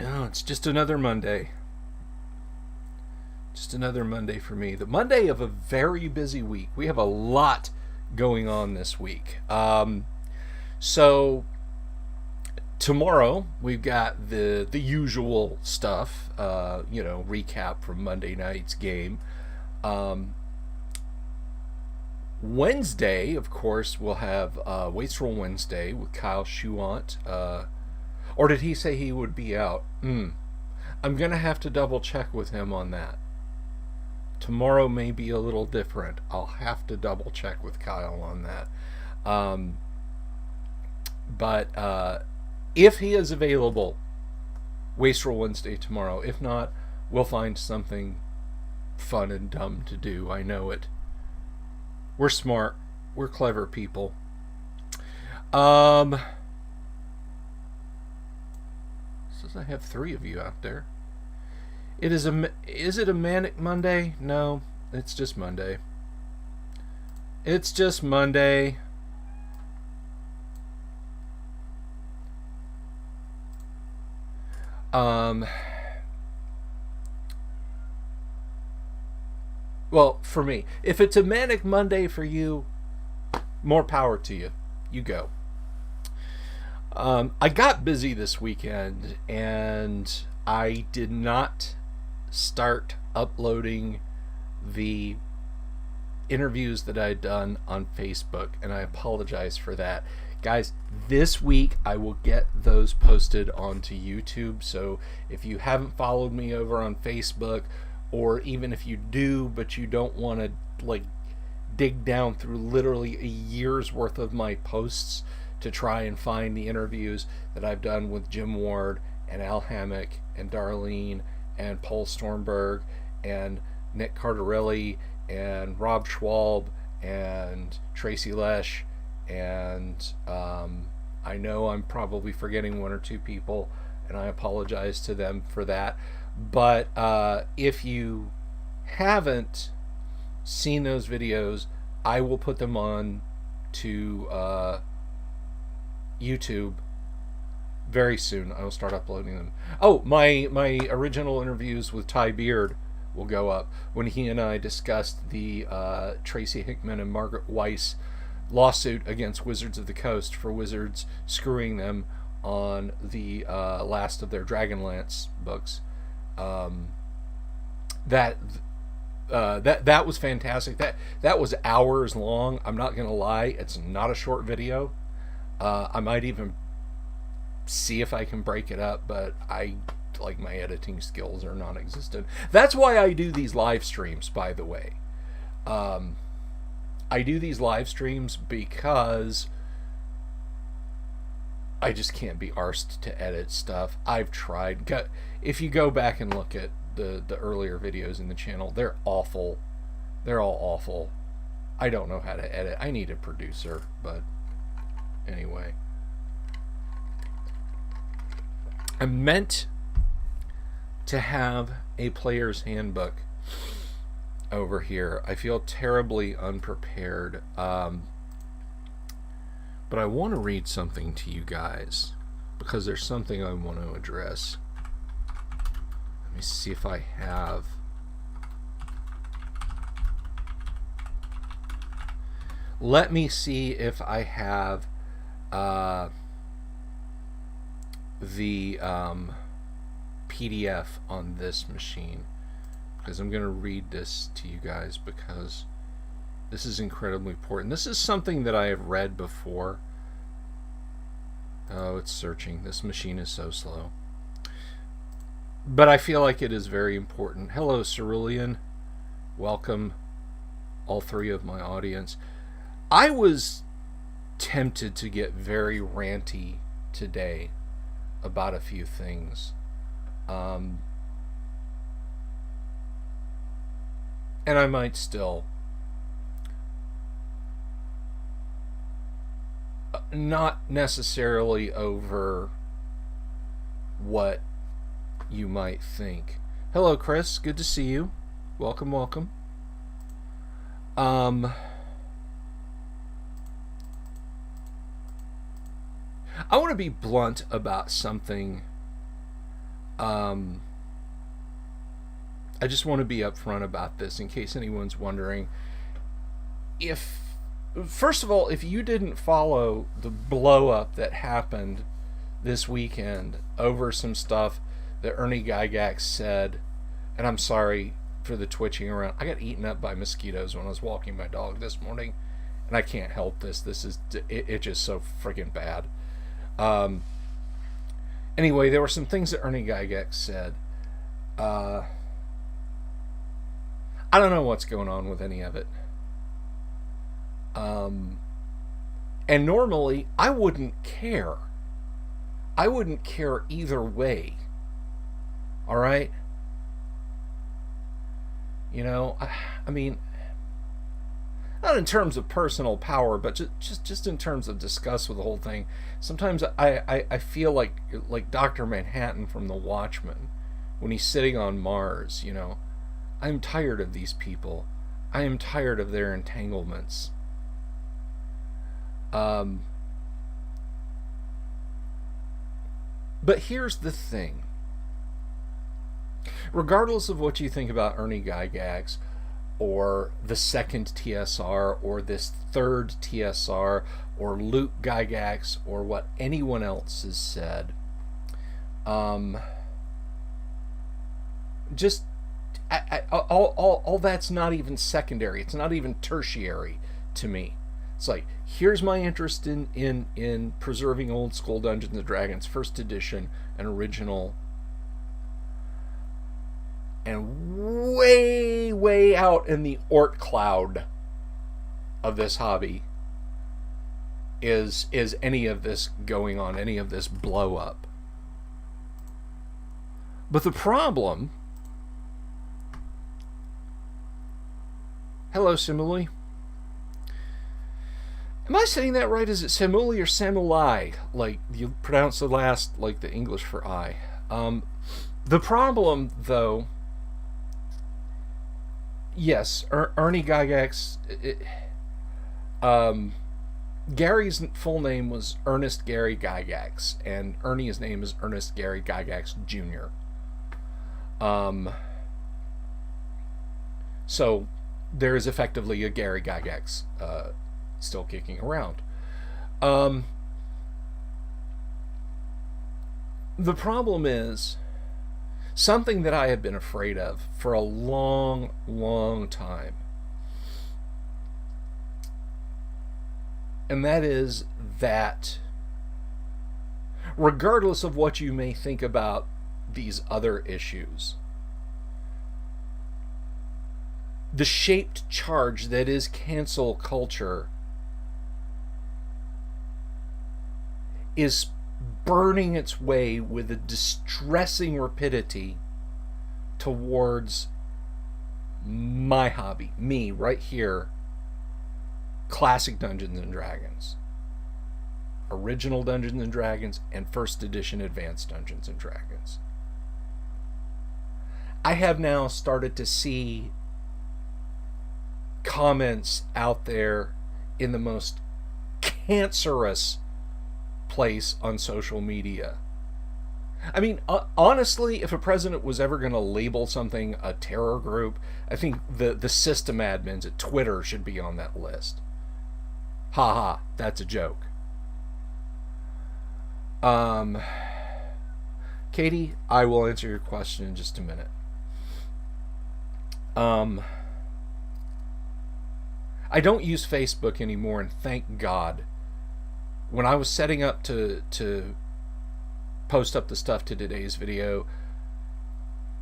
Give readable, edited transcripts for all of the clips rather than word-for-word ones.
Oh, it's just another Monday. Just another Monday for me. The Monday of a very busy week. We have a lot going on this week. So tomorrow we've got the usual stuff. Recap from Monday night's game. Um, Wednesday, of course, we'll have Wastrel Wednesday with Kyle Schuant. Or did he say he would be out? I'm going to have to double check with him on that. Tomorrow may be a little different. I'll have to double check with Kyle on that. But if he is available, Wastrel Wednesday tomorrow. If not, we'll find something fun and dumb to do. I know it. We're smart. We're clever people. Says I have 3 of you out there. Is it a manic Monday? No, it's just Monday. It's just Monday. Well, for me, if it's a manic Monday for you, more power to you. You go. I got busy this weekend, and I did not start uploading the interviews that I'd done on Facebook, and I apologize for that. Guys, this week I will get those posted onto YouTube, so if you haven't followed me over on Facebook, or even if you do but you don't want to dig down through literally a year's worth of my posts to try and find the interviews that I've done with Jim Ward and Al Hammock and Darlene and Paul Stormberg and Nick Cardarelli and Rob Schwalb and Tracy Lesh, and I know I'm probably forgetting 1 or 2 people, and I apologize to them for that. But if you haven't seen those videos, I will put them on to YouTube very soon. I will start uploading them. Oh, my original interviews with Ty Beard will go up when he and I discussed the Tracy Hickman and Margaret Weiss lawsuit against Wizards of the Coast for Wizards screwing them on the last of their Dragonlance books. That was fantastic. That was hours long. I'm not gonna lie, it's not a short video. I might even see if I can break it up, but my editing skills are non-existent. That's why I do these live streams, by the way. I do these live streams because I just can't be arsed to edit stuff. I've tried. If you go back and look at the earlier videos in the channel, they're awful. They're all awful. I don't know how to edit. I need a producer, but anyway. I meant to have a player's handbook over here. I feel terribly unprepared. But I want to read something to you guys because there's something I want to address. Let me see if I have. Let me see if I have the PDF on this machine, because I'm going to read this to you guys because this is incredibly important. This is something that I have read before. Oh, it's searching. This machine is so slow. But I feel like it is very important. Hello, Cerulean. Welcome, all 3 of my audience. I was tempted to get very ranty today about a few things. And I might still. Not necessarily over what you might think. Hello, Chris. Good to see you. Welcome, welcome. I want to be blunt about something Um, I just want to be upfront about this in case anyone's wondering. If, first of all, if you didn't follow the blow up that happened this weekend over some stuff that Ernie Gygax said, and I'm sorry for the twitching around. I got eaten up by mosquitoes when I was walking my dog this morning, and I can't help this. This is it's just so freaking bad. Anyway, there were some things that Ernie Gygax said. I don't know what's going on with any of it. And normally I wouldn't care. I wouldn't care either way. All right? You know, I mean, not in terms of personal power, but just in terms of disgust with the whole thing. Sometimes I feel like Dr. Manhattan from The Watchmen when he's sitting on Mars, you know. I'm tired of these people. I am tired of their entanglements. But here's the thing. Regardless of what you think about Ernie Gygax or the second TSR or this third TSR or Luke Gygax or what anyone else has said, just all that's not even secondary. It's not even tertiary to me. It's like, here's my interest in preserving old school Dungeons and Dragons, first edition and original. And way out in the Oort cloud of this hobby is any of this going on, any of this blow up. But the problem... Hello, Simuli. Am I saying that right? Is it Simuli or Samulai? Like, you pronounce the last like the English for I. The problem, though... Yes, Ernie Gygax... Gary's full name was Ernest Gary Gygax, and Ernie's name is Ernest Gary Gygax Jr. So there is effectively a Gary Gygax still kicking around. The problem is something that I have been afraid of for a long time. And that is that regardless of what you may think about these other issues, the shaped charge that is cancel culture is burning its way with a distressing rapidity towards my hobby, me right here, classic Dungeons and Dragons, original Dungeons and Dragons, and first edition advanced Dungeons and Dragons. I have now started to see comments out there in the most cancerous place on social media. I mean, honestly, if a president was ever going to label something a terror group, I think the system admins at Twitter should be on that list. Haha, that's a joke. Katie, I will answer your question in just a minute. I don't use Facebook anymore, and thank God. When I was setting up to post up the stuff to today's video,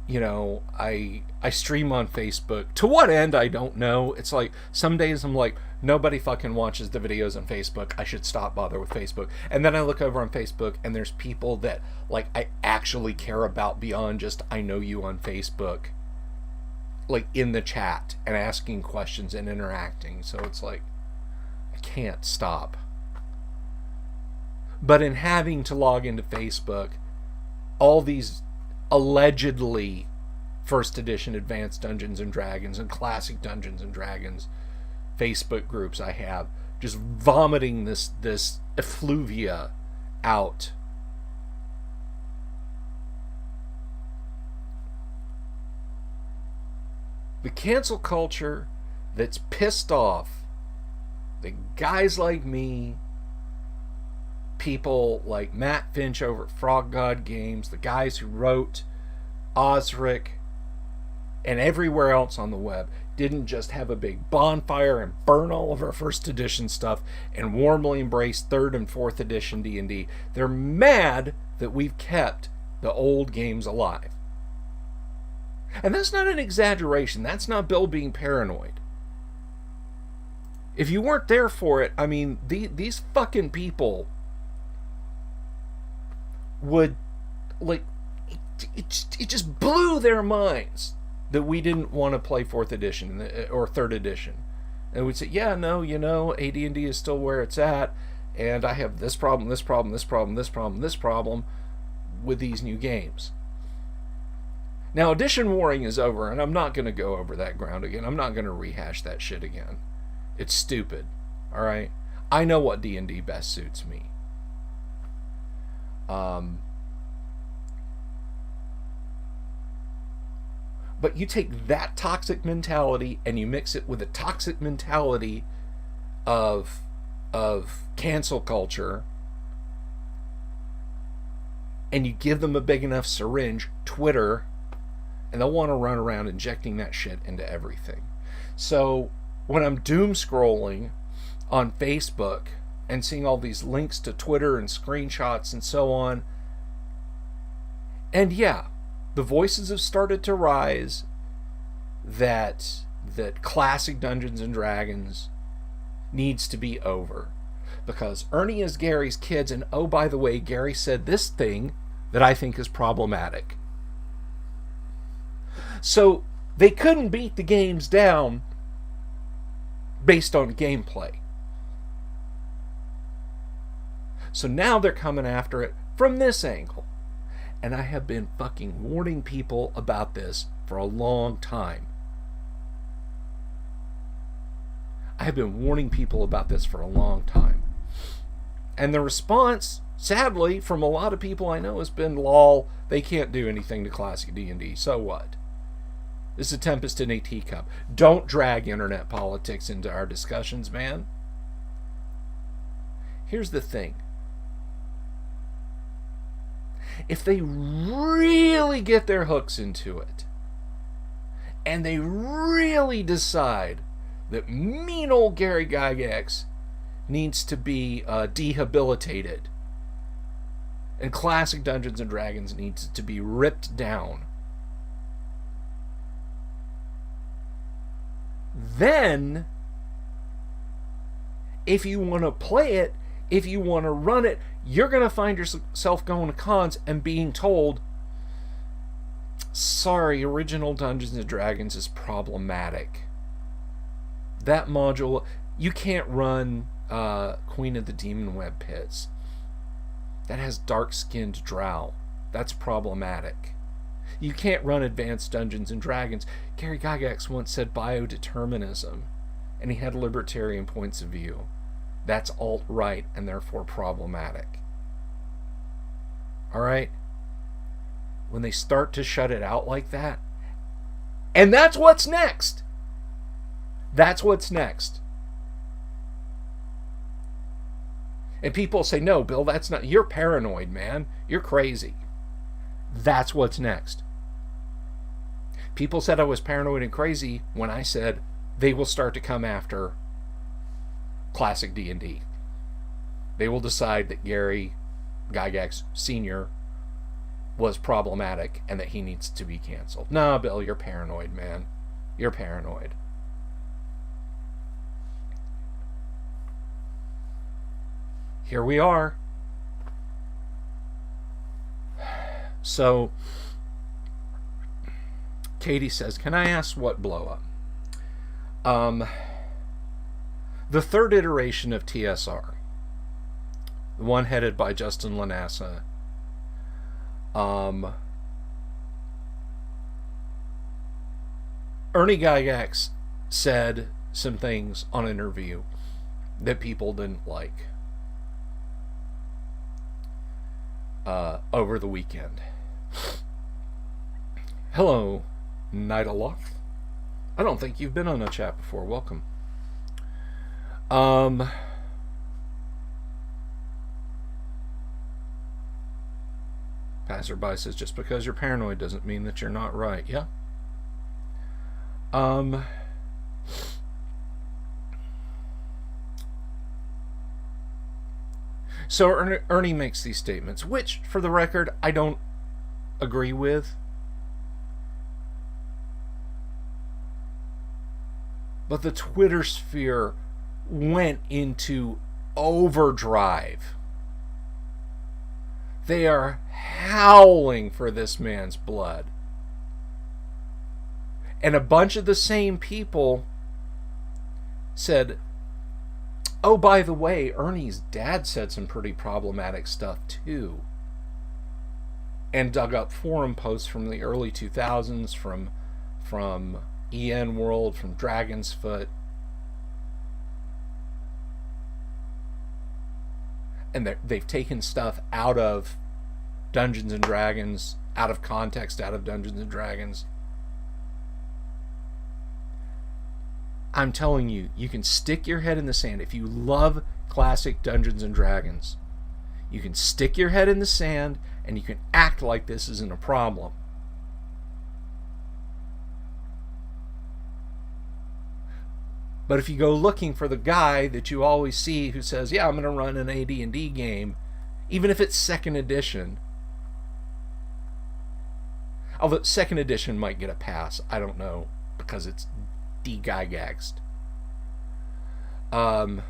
you know, I stream on Facebook. To what end, I don't know. It's like, some days I'm like, nobody fucking watches the videos on Facebook. I should stop bother with Facebook. And then I look over on Facebook, and there's people that, like, I actually care about beyond just, I know you on Facebook. Like, in the chat, and asking questions and interacting. So it's like, I can't stop. But in having to log into Facebook, all these allegedly first edition advanced Dungeons and Dragons and classic Dungeons and Dragons Facebook groups I have, just vomiting this effluvia out. The cancel culture that's pissed off the guys like me, people like Matt Finch over at Frog God Games, the guys who wrote Osric, and everywhere else on the web, didn't just have a big bonfire and burn all of our first edition stuff and warmly embrace third and fourth edition D&D. They're mad that we've kept the old games alive. And that's not an exaggeration. That's not Bill being paranoid. If you weren't there for it, I mean, these fucking people would, like, it just blew their minds that we didn't want to play 4th edition or 3rd edition. And we'd say, yeah, no, you know, AD&D is still where it's at, and I have this problem, this problem, this problem, this problem, this problem with these new games. Now, edition warring is over, and I'm not going to go over that ground again. I'm not going to rehash that shit again. It's stupid, all right? I know what D&D best suits me. But you take that toxic mentality and you mix it with the toxic mentality of cancel culture, and you give them a big enough syringe, Twitter, and they'll want to run around injecting that shit into everything. So when I'm doom scrolling on Facebook and seeing all these links to Twitter and screenshots and so on, and yeah, the voices have started to rise that classic Dungeons and Dragons needs to be over because Ernie is Gary's kids, and oh, by the way, Gary said this thing that I think is problematic. So they couldn't beat the games down based on gameplay. So now they're coming after it from this angle. And I have been fucking warning people about this for a long time. I have been warning people about this for a long time. And the response, sadly, from a lot of people I know has been, lol, they can't do anything to classic D&D, so what? This is a tempest in a teacup. Don't drag internet politics into our discussions, man. Here's the thing. If they really get their hooks into it, and they really decide that mean old Gary Gygax needs to be dehabilitated, and classic Dungeons and Dragons needs to be ripped down, then if you want to play it, if you want to run it, you're going to find yourself going to cons and being told, sorry, original Dungeons and Dragons is problematic. That module, you can't run Queen of the Demon Web Pits. That has dark-skinned drow. That's problematic. You can't run Advanced Dungeons and Dragons. Gary Gygax once said biodeterminism, and he had libertarian points of view. That's alt-right and therefore problematic. Alright? When they start to shut it out like that, and that's what's next. That's what's next. And people say, no, Bill, that's not, you're paranoid, man. You're crazy. That's what's next. People said I was paranoid and crazy when I said they will start to come after classic D&D. They will decide that Gary Gygax Sr. was problematic and that he needs to be canceled. Nah, Bill, you're paranoid, man. You're paranoid. Here we are. So, Katie says, can I ask what blow up? The third iteration of TSR, the one headed by Justin Lanassa, Ernie Gygax said some things on an interview that people didn't like over the weekend. Hello, Nidaloth. I don't think you've been on a chat before. Welcome. Passerby says, just because you're paranoid doesn't mean that you're not right. Yeah. So Ernie makes these statements, which, for the record, I don't agree with. But the Twitter sphere went into overdrive. They are howling for this man's blood. And a bunch of the same people said, oh, by the way, Ernie's dad said some pretty problematic stuff too. And dug up forum posts from the early 2000s, from EN World, from Dragon's Foot. And they've taken stuff out of Dungeons and Dragons, out of context, out of Dungeons and Dragons. I'm telling you, you can stick your head in the sand. If you love classic Dungeons and Dragons, you can stick your head in the sand and you can act like this isn't a problem. But if you go looking for the guy that you always see who says, yeah, I'm going to run an AD&D game, even if it's 2nd edition, although 2nd edition might get a pass, I don't know, because it's de-gygaxed. I'm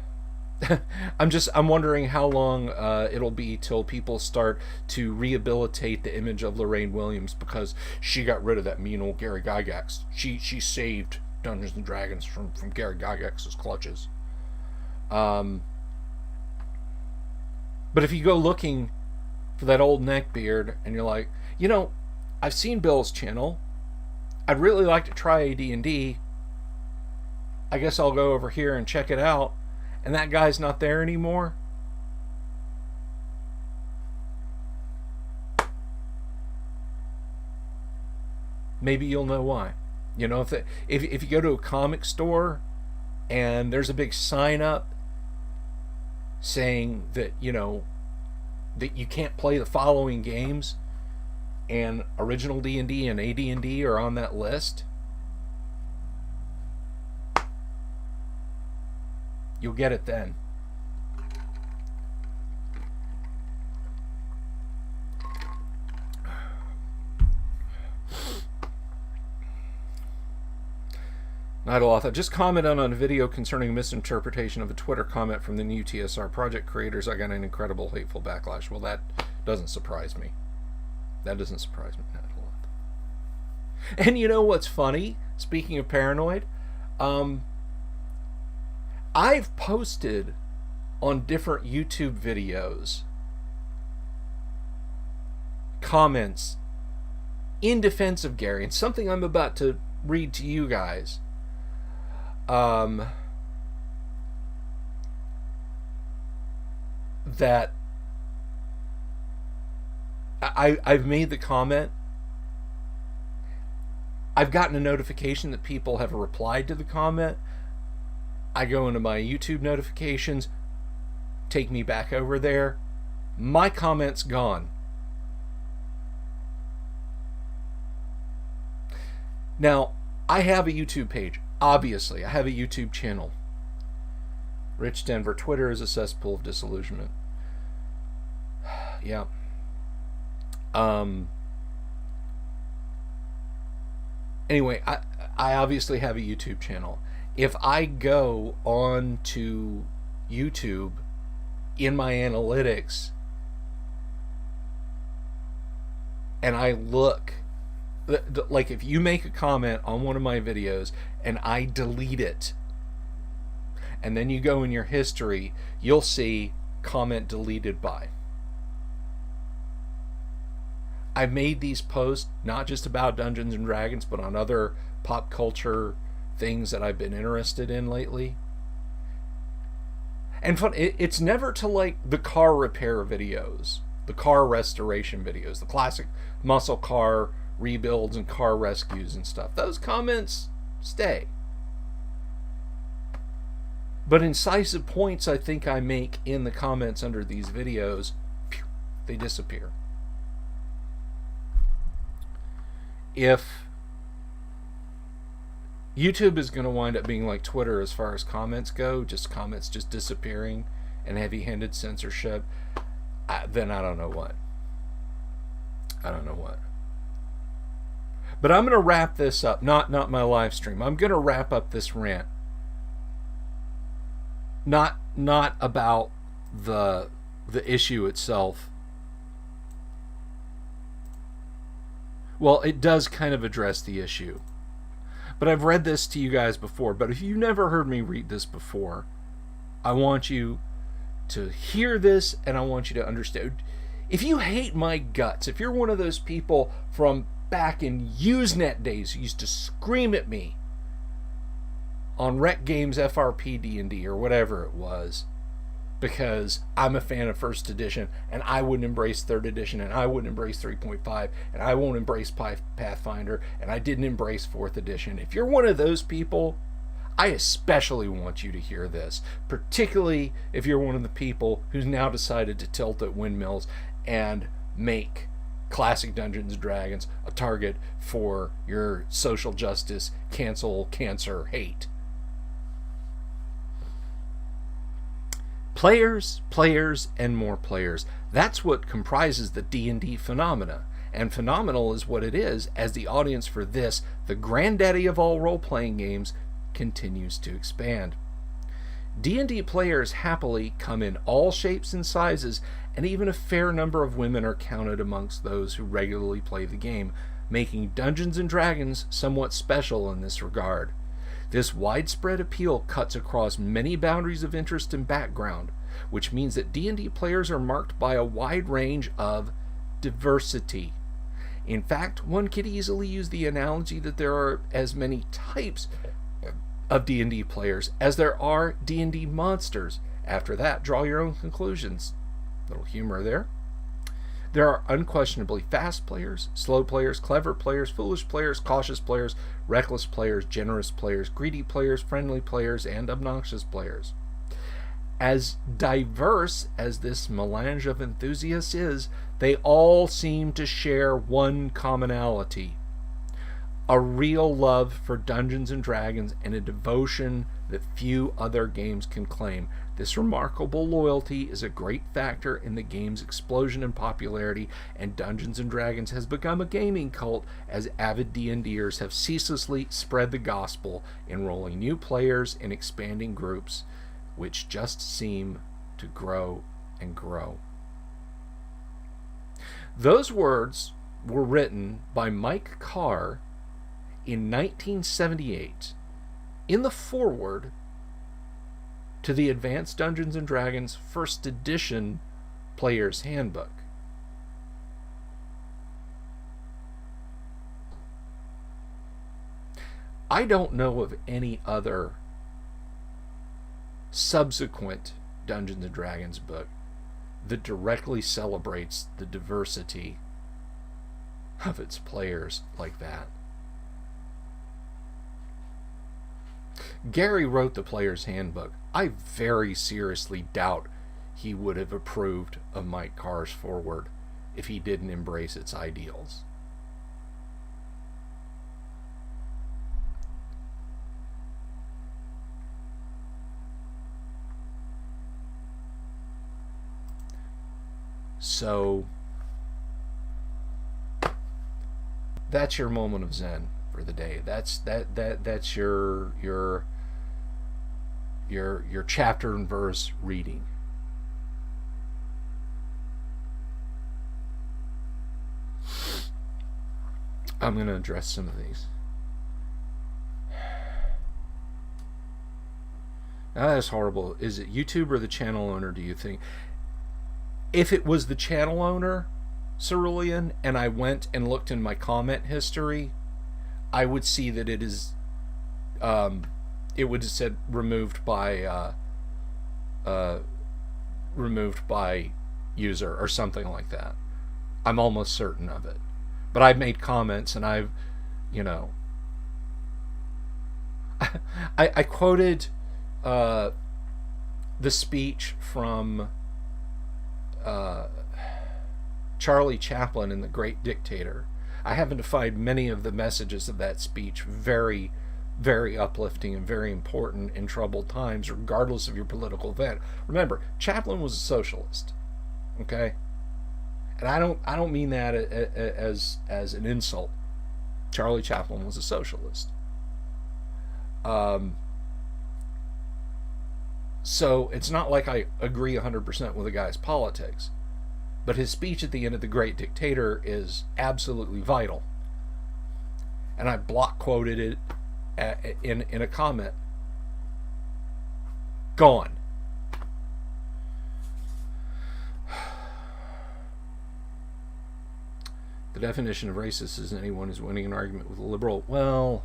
wondering how long it'll be till people start to rehabilitate the image of Lorraine Williams because she got rid of that mean old Gary Gygax. She saved Dungeons and Dragons from Gary Gygax's clutches. But if you go looking for that old neckbeard and you're like, I've seen Bill's channel, I'd really like to try AD&D, I guess I'll go over here and check it out, and that guy's not there anymore, maybe you'll know why. If you go to a comic store and there's a big sign up saying that, that you can't play the following games, and original D&D and AD&D are on that list, you'll get it then. Nidaloth, just commented on a video concerning misinterpretation of a Twitter comment from the new TSR project creators. I got an incredible hateful backlash. Well, that doesn't surprise me. That doesn't surprise me, Nidaloth. And you know what's funny? Speaking of paranoid, I've posted on different YouTube videos comments in defense of Gary, and something I'm about to read to you guys. That I've made the comment. I've gotten a notification that people have replied to the comment. I go into my YouTube notifications, take me back over there. My comment's gone. Now, I have a YouTube page. Obviously, I have a YouTube channel. Rich Denver, Twitter is a cesspool of disillusionment. Yeah. Anyway, I obviously have a YouTube channel. If I go on to YouTube in my analytics and I look, like if you make a comment on one of my videos and I delete it, and then you go in your history, you'll see comment deleted by. I made these posts not just about Dungeons and Dragons, but on other pop culture things that I've been interested in lately. And fun, it's never to like the car repair videos, the car restoration videos, the classic muscle car rebuilds and car rescues and stuff. Those comments, stay. But incisive points I think I make in the comments under these videos, they disappear. If YouTube is going to wind up being like Twitter as far as comments go, just comments just disappearing and heavy-handed censorship, then I don't know what. I don't know what. But I'm going to wrap this up, not my live stream. I'm going to wrap up this rant. Not about the issue itself. Well, it does kind of address the issue. But I've read this to you guys before. But if you've never heard me read this before, I want you to hear this and I want you to understand. If you hate my guts, if you're one of those people from back in Usenet days who used to scream at me on Rec Games FRP D&D or whatever it was, because I'm a fan of first edition and I wouldn't embrace third edition and I wouldn't embrace 3.5 and I won't embrace Pathfinder and I didn't embrace fourth edition. If you're one of those people, I especially want you to hear this, particularly if you're one of the people who's now decided to tilt at windmills and make classic Dungeons & Dragons a target for your social justice, cancel, cancer, hate. Players, and more players. That's what comprises the D&D phenomena. And phenomenal is what it is as the audience for this, the granddaddy of all role-playing games, continues to expand. D&D players happily come in all shapes and sizes, and even a fair number of women are counted amongst those who regularly play the game, making Dungeons & Dragons somewhat special in this regard. This widespread appeal cuts across many boundaries of interest and background, which means that D&D players are marked by a wide range of diversity. In fact, one could easily use the analogy that there are as many types of D&D players as there are D&D monsters. After that, draw your own conclusions. Little humor there. There are unquestionably fast players, slow players, clever players, foolish players, cautious players, reckless players, generous players, greedy players, friendly players, and obnoxious players. As diverse as this melange of enthusiasts is, they all seem to share one commonality: a real love for Dungeons & Dragons and a devotion that few other games can claim. This remarkable loyalty is a great factor in the game's explosion in popularity, and Dungeons & Dragons has become a gaming cult as avid D&Ders have ceaselessly spread the gospel, enrolling new players in expanding groups, which just seem to grow and grow. Those words were written by Mike Carr in 1978 in the foreword to the Advanced Dungeons & Dragons First Edition Player's Handbook. I don't know of any other subsequent Dungeons & Dragons book that directly celebrates the diversity of its players like that. Gary wrote the Player's Handbook. I very seriously doubt he would have approved of Mike Carr's foreword if he didn't embrace its ideals. So that's your moment of Zen for the day. That's your chapter and verse reading. I'm going to address some of these. That is horrible. Is it YouTube or the channel owner, do you think? If it was the channel owner, Cerulean, and I went and looked in my comment history, I would see that it is it would have said removed by user or something like that. I'm almost certain of it. But I've made comments and I've, I quoted the speech from Charlie Chaplin in The Great Dictator. I happen to find many of the messages of that speech very, very uplifting and very important in troubled times, regardless of your political event. Remember, Chaplin was a socialist, okay, and I don't mean that as an insult. Charlie Chaplin was a socialist. So it's not like I agree 100% with the guy's politics. But his speech at the end of The Great Dictator is absolutely vital. And I block quoted it in a comment. Gone. The definition of racist is anyone who's winning an argument with a liberal. Well,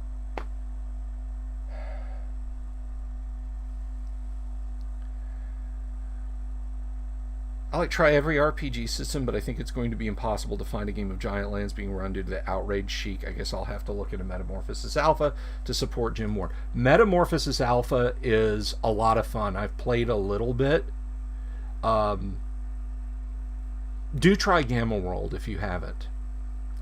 I like try every RPG system, but I think it's going to be impossible to find a game of Giant Lands being run due to the outrage chic. I guess I'll have to look into Metamorphosis Alpha to support Jim Ward. Metamorphosis Alpha is a lot of fun. I've played a little bit. Do try Gamma World if you haven't.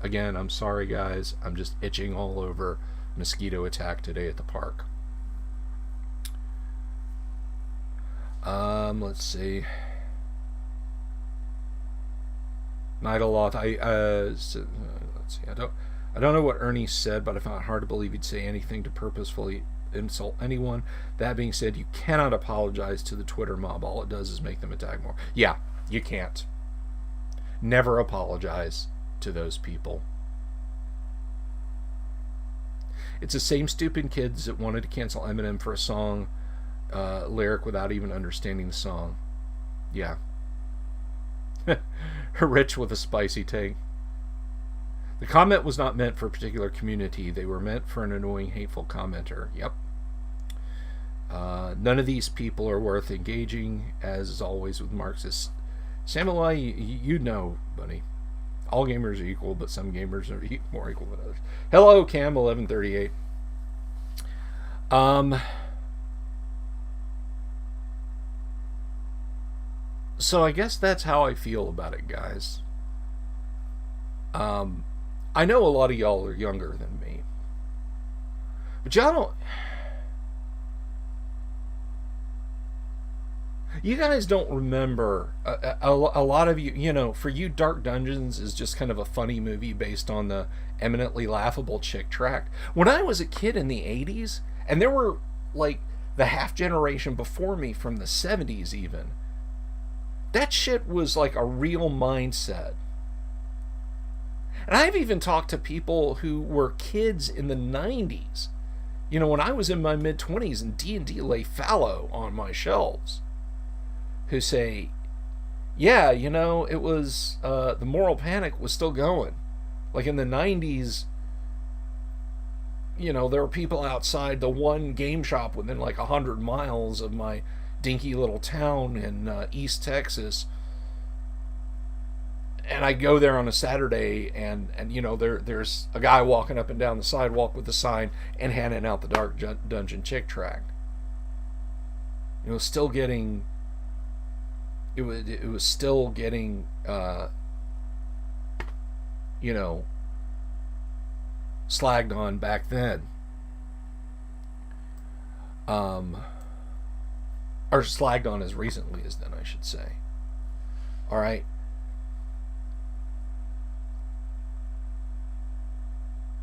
Again, I'm sorry guys. I'm just itching all over. Mosquito attack today at the park. Let's see. Nidaloth, let's see. I don't know what Ernie said, but I found it hard to believe he'd say anything to purposefully insult anyone. That being said, you cannot apologize to the Twitter mob. All it does is make them attack more. Yeah, you can't. Never apologize to those people. It's the same stupid kids that wanted to cancel Eminem for a song lyric without even understanding the song. Yeah. Rich with a spicy take. The comment was not meant for a particular community. They were meant for an annoying, hateful commenter. Yep. None of these people are worth engaging, as is always with Marxists. Samuel, you know, buddy. All gamers are equal, but some gamers are more equal than others. Hello, Cam 1138. So I guess that's how I feel about it, guys. I know a lot of y'all are younger than me, but y'all don't. You guys don't remember a lot of you know, for you, Dark Dungeons is just kind of a funny movie based on the eminently laughable Chick Tract. When I was a kid in the 80s, and there were like the half generation before me from the 70s even, that shit was like a real mindset. And I've even talked to people who were kids in the 90s. You know, when I was in my mid-20s and D&D lay fallow on my shelves, who say, yeah, you know, it was, the moral panic was still going. Like in the 90s, you know, there were people outside the one game shop within like 100 miles of my dinky little town in East Texas, and I go there on a Saturday, and you know, there's a guy walking up and down the sidewalk with a sign and handing out the Dark Dungeon Chick Tract. It was still getting you know, slagged on back then. Or slagged on as recently as then, I should say. Alright?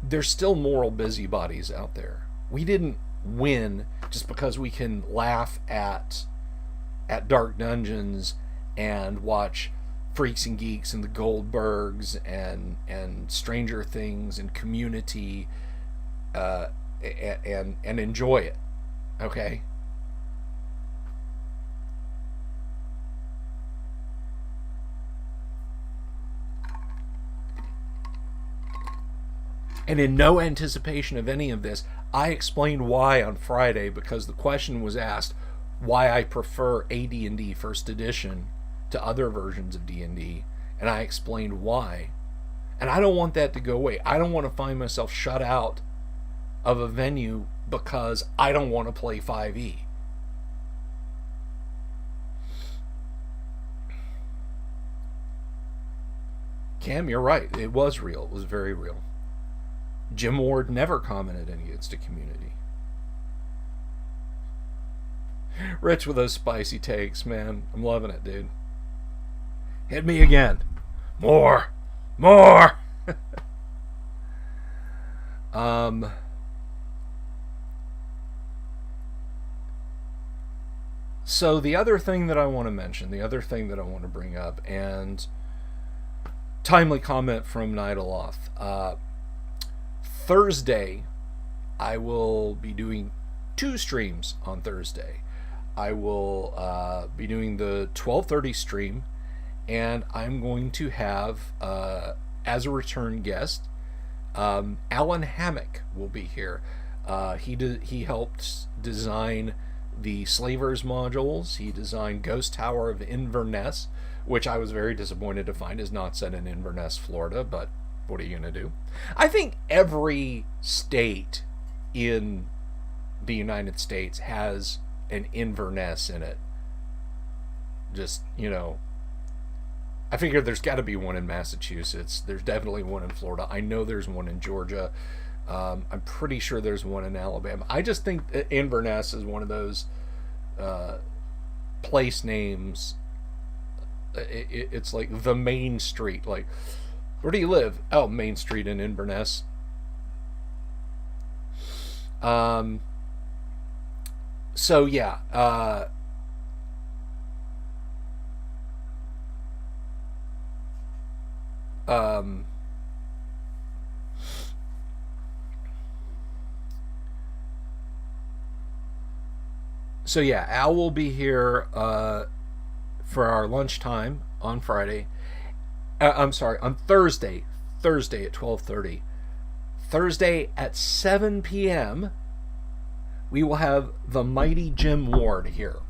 There's still moral busybodies out there. We didn't win just because we can laugh at Dark Dungeons and watch Freaks and Geeks and the Goldbergs and Stranger Things and Community and enjoy it. Okay? And in no anticipation of any of this, I explained why on Friday, because the question was asked why I prefer AD&D First Edition to other versions of D&D, and I explained why. And I don't want that to go away. I don't want to find myself shut out of a venue because I don't want to play 5e. Cam, you're right. It was real. It was very real. Jim Ward never commented against a community. Rich with those spicy takes, man. I'm loving it, dude. Hit me again. More. More. So the other thing that I want to mention, the other thing that I want to bring up, and timely comment from Nidaloth. Thursday, I will be doing 2 streams on Thursday. I will be doing the 12:30 stream, and I'm going to have, as a return guest, Alan Hammock will be here. He helped design the Slavers modules. He designed Ghost Tower of Inverness, which I was very disappointed to find is not set in Inverness, Florida, but what are you going to do? I think every state in the United States has an Inverness in it. Just, I figure there's got to be one in Massachusetts. There's definitely one in Florida. I know there's one in Georgia. I'm pretty sure there's one in Alabama. I just think Inverness is one of those place names. It's like the main street. Like, where do you live? Oh, Main Street in Inverness. So yeah. So yeah, Al will be here for our lunchtime on Friday. I'm sorry, on Thursday. Thursday at 12:30. Thursday at 7 p.m. we will have the mighty Jim Ward here.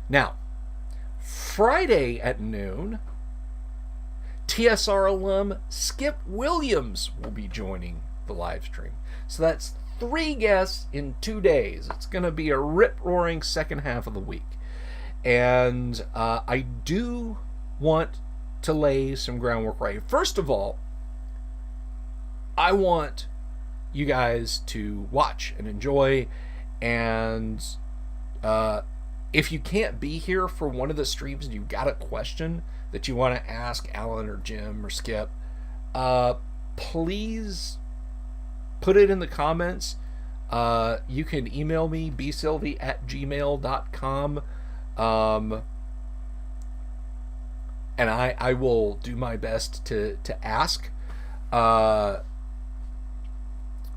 Now, Friday at noon, TSR alum Skip Williams will be joining the live stream. So that's 3 guests in 2 days. It's going to be a rip-roaring second half of the week. And I do want to lay some groundwork right. First of all, I want you guys to watch and enjoy. And if you can't be here for one of the streams and you've got a question that you want to ask Alan or Jim or Skip, please put it in the comments. You can email me, bsylvie@gmail.com. And I will do my best to ask.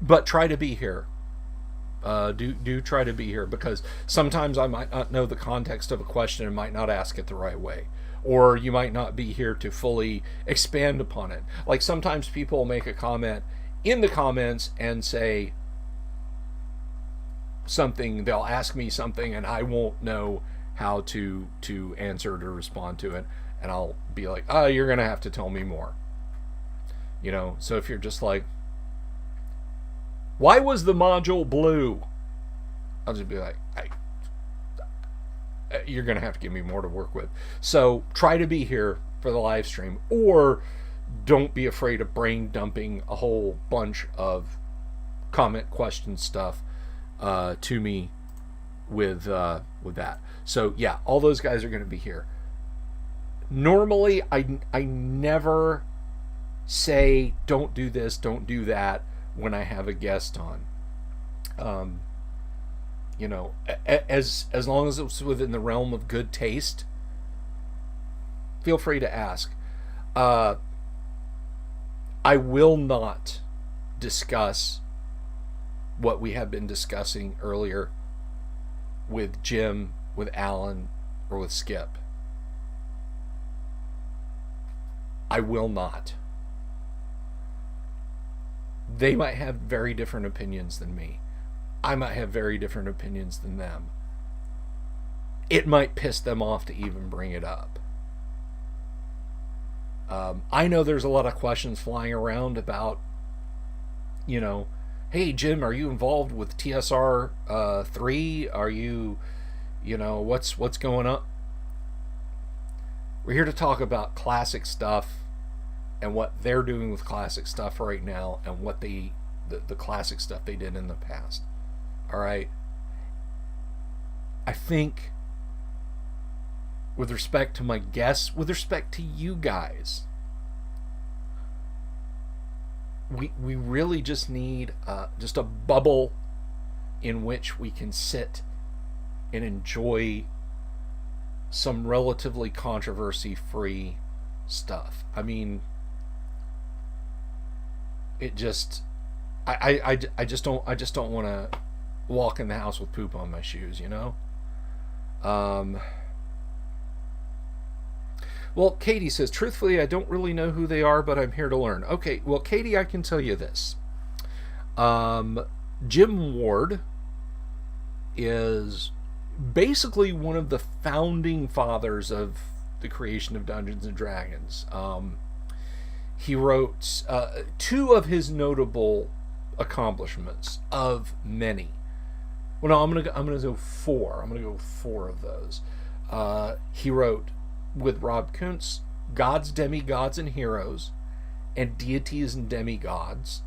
But try to be here. Do try to be here, because sometimes I might not know the context of a question and might not ask it the right way. Or you might not be here to fully expand upon it. Like sometimes people make a comment in the comments and say something, they'll ask me something and I won't know how to answer to respond to it, and I'll be like, oh, you're gonna have to tell me more. So if you're just like, why was the module blue? I'll just be like, you're gonna have to give me more to work with. So try to be here for the live stream, or don't be afraid of brain dumping a whole bunch of comment, question stuff to me with that. So yeah, all those guys are going to be here. Normally, I never say don't do this, don't do that when I have a guest on. As long as it's within the realm of good taste, feel free to ask. I will not discuss what we have been discussing earlier with Jim, with Alan, or with Skip. I will not. They might have very different opinions than me. I might have very different opinions than them. It might piss them off to even bring it up. I know there's a lot of questions flying around about, hey, hey Jim, are you involved with TSR 3? Are you, what's going on? We're here to talk about classic stuff and what they're doing with classic stuff right now, and what the classic stuff they did in the past. All right. I think, with respect to my guests, with respect to you guys, we really just need just a bubble in which we can sit and enjoy some relatively controversy-free stuff. I mean, it just, I just don't want to walk in the house with poop on my shoes, you know. Well, Katie says, truthfully, I don't really know who they are, but I'm here to learn. Okay, well, Katie, I can tell you this. Jim Ward is basically one of the founding fathers of the creation of Dungeons and Dragons. He wrote two of his notable accomplishments of many. Well, no, I'm gonna go four. I'm gonna go four of those. He wrote, with Rob Kuntz, Gods, Demigods, and Heroes, and Deities and Demigods,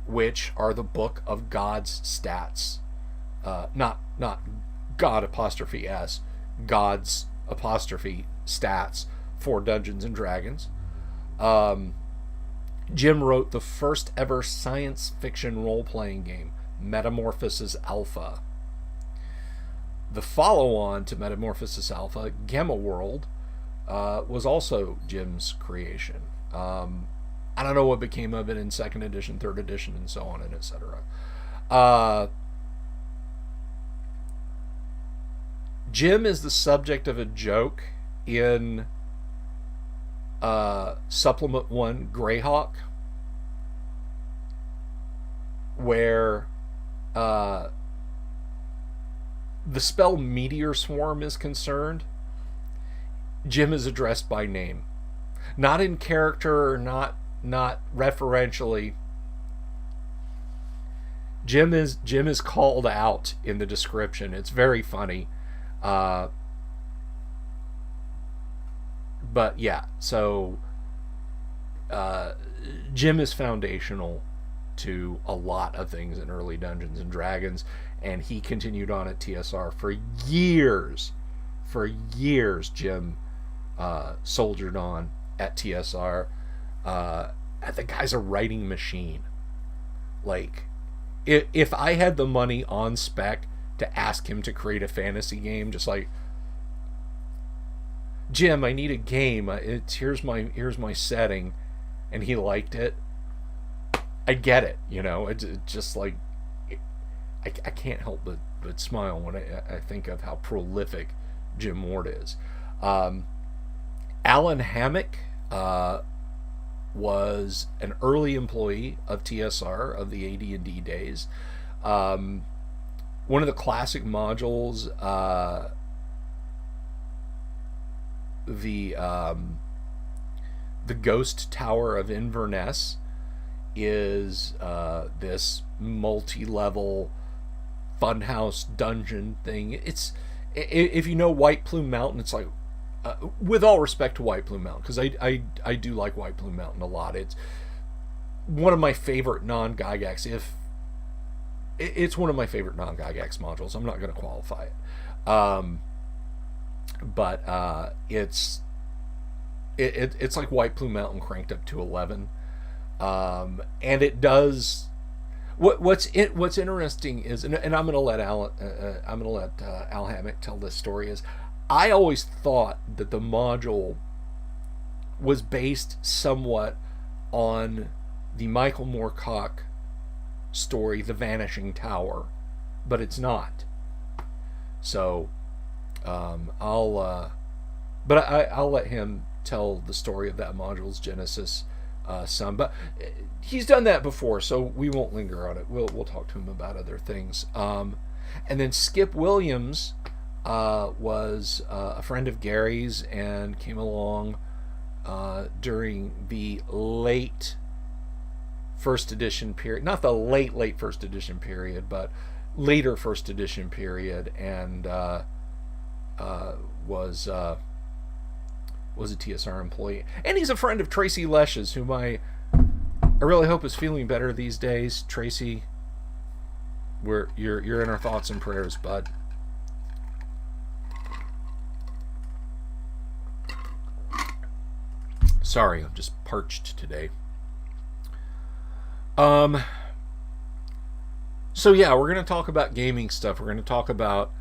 which are the book of God's stats. Not God apostrophe S, God's apostrophe stats for Dungeons and Dragons. Jim wrote the first ever science fiction role-playing game, Metamorphosis Alpha. The follow-on to Metamorphosis Alpha, Gamma World, was also Jim's creation. I don't know what became of it in 2nd edition, 3rd edition, and so on, and etc. Jim is the subject of a joke in Supplement 1 Greyhawk, where the spell Meteor Swarm is concerned. Jim is addressed by name, not in character, or not referentially. Jim is called out in the description. It's very funny. But yeah, so Jim is foundational to a lot of things in early Dungeons and Dragons, and he continued on at TSR for years. For years, Jim soldiered on at TSR. The guy's a writing machine. Like, if I had the money on spec to ask him to create a fantasy game, just like, Jim, I need a game. Here's my setting, and he liked it, I get it. It's just like, I can't help but smile when I think of how prolific Jim Ward is. Alan Hammock was an early employee of TSR, of the AD&D days. One of the classic modules, the Ghost Tower of Inverness, is this multi-level funhouse dungeon thing. It's, if you know White Plume Mountain, it's like, with all respect to White Plume Mountain, because I do like White Plume Mountain a lot. It's one of my favorite non-Gygax. It's one of my favorite non-Gygax modules. I'm not going to qualify it, but it's like White Plume Mountain cranked up to 11, and it does. What's interesting is, and I'm going to let Al Hammock tell this story, is I always thought that the module was based somewhat on the Michael Moorcock story, The Vanishing Tower, but it's not. So I'll let him tell the story of that module's genesis some, but he's done that before, so we won't linger on it. We'll talk to him about other things. And then Skip Williams was a friend of Gary's and came along during the late first edition period, not the late first edition period, but later first edition period, and was a TSR employee, and he's a friend of Tracy Lesch's, whom I really hope is feeling better these days. Tracy, you're in our thoughts and prayers, bud. Sorry, I'm just parched today. So yeah, we're going to talk about gaming stuff. We're going to talk about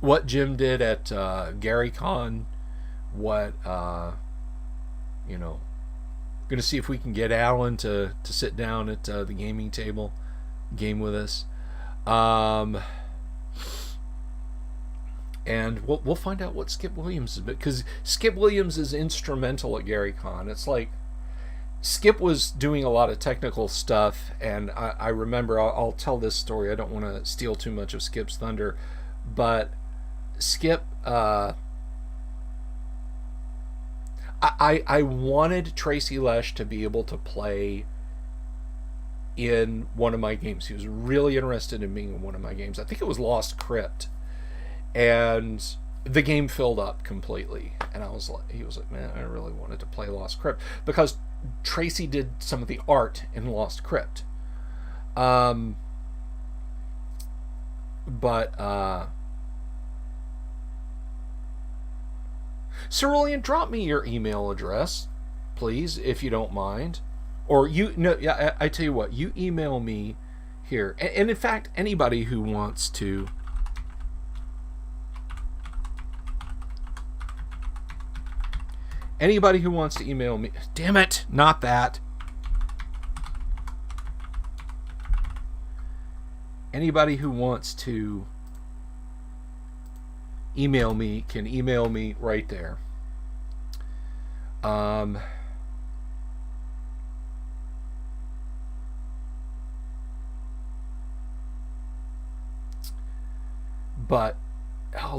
what Jim did at GaryCon, what going to see if we can get Alan to sit down at the gaming table, game with us, and we'll find out what Skip Williams is, because Skip Williams is instrumental at GaryCon. It's like Skip was doing a lot of technical stuff, and I remember, I'll tell this story. I don't want to steal too much of Skip's thunder, but Skip, I wanted Tracy Lesch to be able to play in one of my games. He was really interested in being in one of my games. I think it was Lost Crypt, and the game filled up completely. And he was like, man, I really wanted to play Lost Crypt, because Tracy did some of the art in Lost Crypt. Cerulean, drop me your email address, please, if you don't mind. Or I tell you what, you email me here. And in fact, anybody who wants to email me, damn it, not that. Anybody who wants to email me can email me right there. But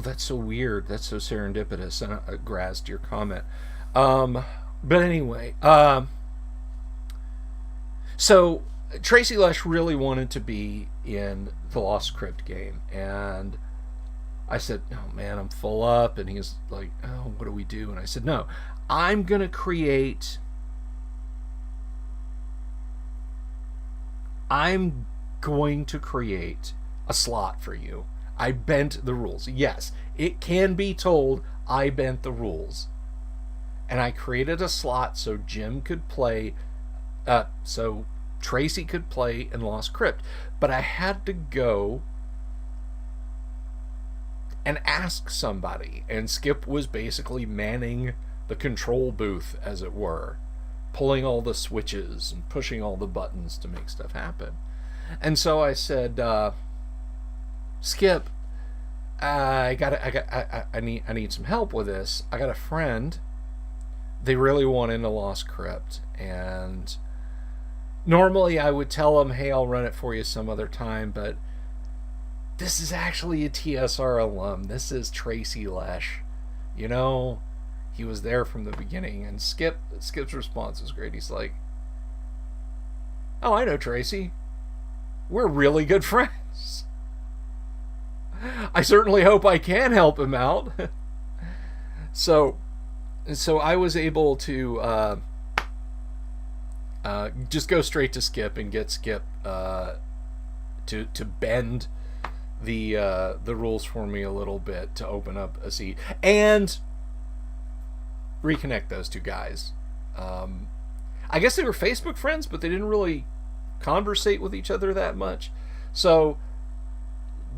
that's so weird. That's so serendipitous. And I grasped your comment. But anyway, so Tracy Lesch really wanted to be in the Lost Crypt game, and I said, oh man, I'm full up. And he was like, oh, what do we do? And I said, no, I'm going to create a slot for you. I bent the rules. Yes, it can be told I bent the rules. And I created a slot so Jim could play, so Tracy could play in Lost Crypt. But I had to go and ask somebody, and Skip was basically manning the control booth, as it were, pulling all the switches and pushing all the buttons to make stuff happen. And so I said, Skip, I need some help with this. I got a friend, they really want into Lost Crypt, and normally I would tell them, hey, I'll run it for you some other time, but this is actually a TSR alum. This is Tracy Lesch. He was there from the beginning. And Skip's response was great. He's like, oh, I know Tracy. We're really good friends. I certainly hope I can help him out. So I was able to just go straight to Skip and get Skip to bend the rules for me a little bit, to open up a seat and reconnect those two guys. I guess they were Facebook friends, but they didn't really conversate with each other that much. So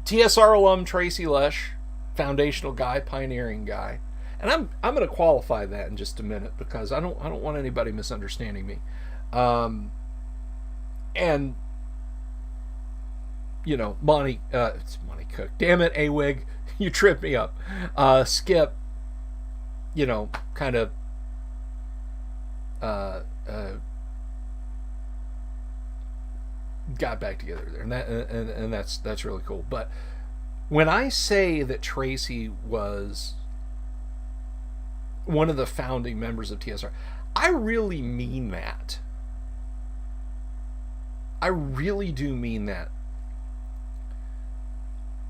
TSR alum Tracy Lesch, foundational guy, pioneering guy, and I'm going to qualify that in just a minute, because I don't want anybody misunderstanding me. And Monty, it's Monty Cook. Damn it, A-Wig, you tripped me up. Skip, kind of got back together there, and that's really cool. But when I say that Tracy was one of the founding members of TSR. I really mean that. I really do mean that.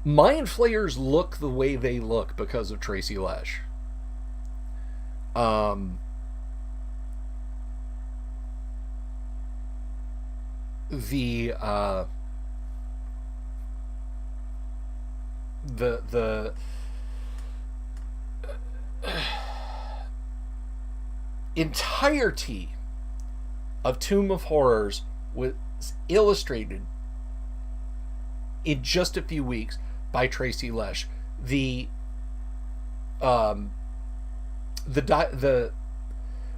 Mind Flayers look the way they look because of Tracy Lesh. The entirety of Tomb of Horrors was illustrated in just a few weeks by Tracy Lesh. The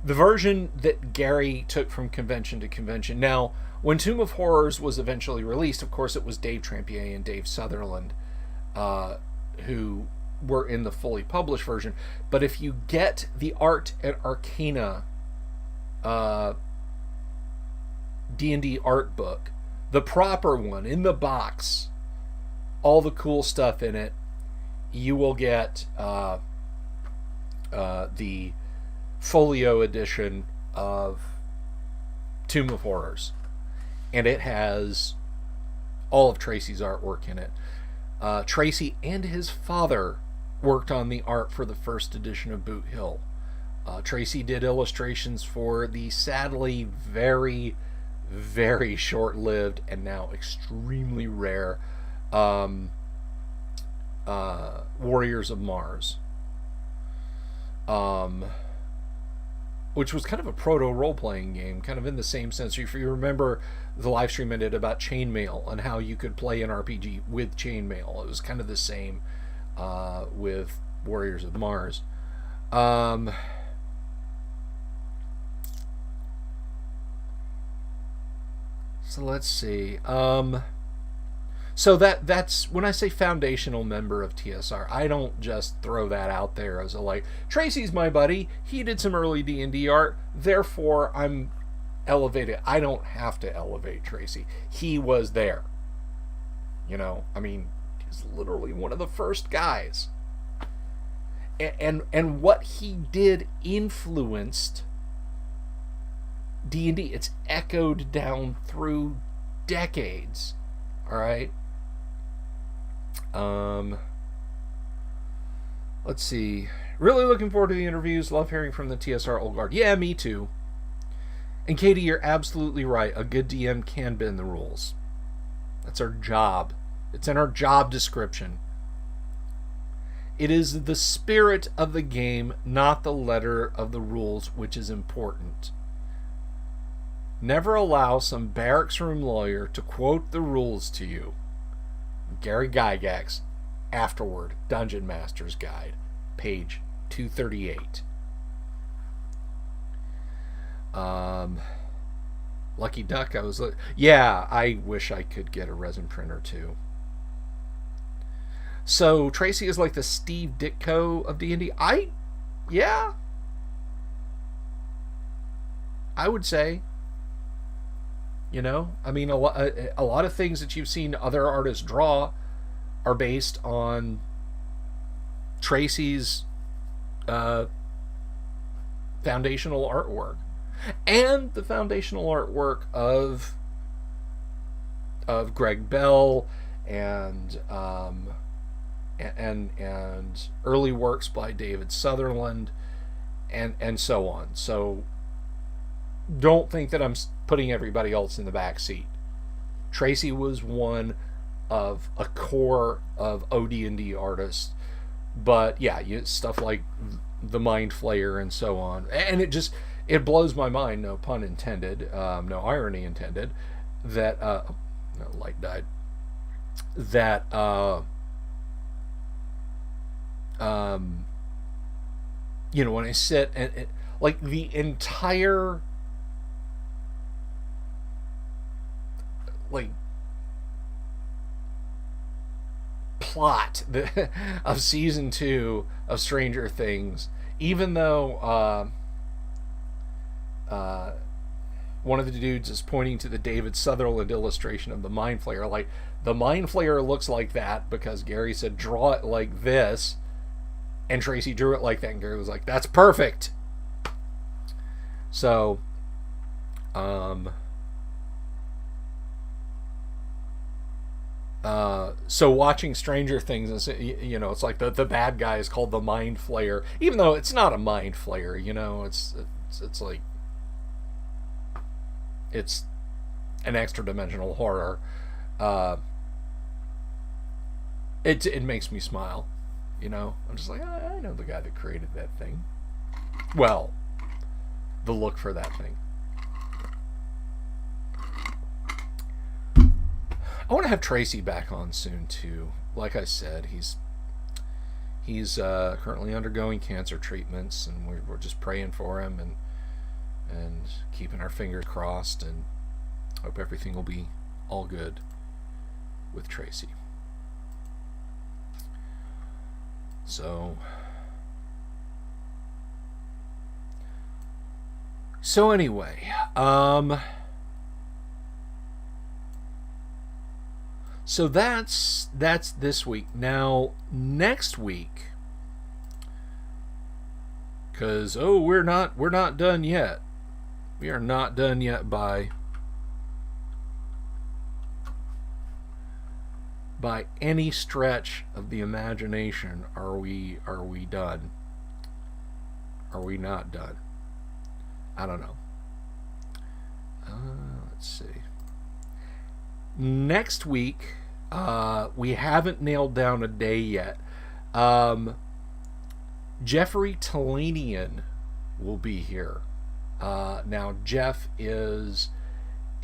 version that Gary took from convention to convention. Now, when Tomb of Horrors was eventually released, of course, it was Dave Trampier and Dave Sutherland who were in the fully published version. But if you get the Art and Arcana D&D art book, the proper one in the box, all the cool stuff in it, you will get the folio edition of Tomb of Horrors, and it has all of Tracy's artwork in it. Tracy and his father worked on the art for the first edition of Boot Hill. Tracy did illustrations for the sadly very, very short-lived and now extremely rare Warriors of Mars, which was kind of a proto role-playing game, kind of in the same sense. If you remember the live stream I did about chainmail and how you could play an RPG with chainmail, it was kind of the same with Warriors of Mars. So let's see. So that's when I say foundational member of TSR, I don't just throw that out there as a like, Tracy's my buddy, he did some early D&D art, therefore I'm elevated. I don't have to elevate Tracy. He was there. You know, I mean, he's literally one of the first guys. And what he did influenced D&D. It's echoed down through decades. All right. Let's see. Really looking forward to the interviews. Love hearing from the TSR Old Guard. Yeah, me too. And Katie, you're absolutely right. A good DM can bend the rules. That's our job. It's in our job description. It is the spirit of the game, not the letter of the rules, which is important. Never allow some barracks room lawyer to quote the rules to you. Gary Gygax, Afterward, Dungeon Master's Guide, page 238. Lucky Duck, yeah, I wish I could get a resin printer too. So Tracy is like the Steve Ditko of D&D. Yeah, I would say. You know, I mean, a lot of things that you've seen other artists draw are based on Tracy's foundational artwork, and the foundational artwork of Greg Bell and early works by David Sutherland and so on. So don't think that I'm putting everybody else in the back seat. Tracy was one of a core of OD&D artists, but yeah, stuff like the Mind Flayer and so on, and it blows my mind, no pun intended, no irony intended, that no, light died, that you know, when I sit and like the entire like plot of season 2 of Stranger Things, even though one of the dudes is pointing to the David Sutherland illustration of the Mind Flayer, like the Mind Flayer looks like that because Gary said draw it like this, And Tracy drew it like that, and Gary was like, "That's perfect." So, so watching Stranger Things, it's like the bad guy is called the Mind Flayer, even though it's not a Mind Flayer. It's like it's an extra dimensional horror. It makes me smile. I'm just like, I know the guy that created that thing. Well, the look for that thing. I want to have Tracy back on soon too. Like I said, he's currently undergoing cancer treatments, and we're just praying for him and keeping our fingers crossed, and hope everything will be all good with Tracy. So anyway, so that's this week. Now next week, because we're not done yet. We are not done yet by any stretch of the imagination. Are we done? Are we not done? I don't know. Let's see. Next week, we haven't nailed down a day yet. Jeffrey Talanian will be here. Now, Jeff is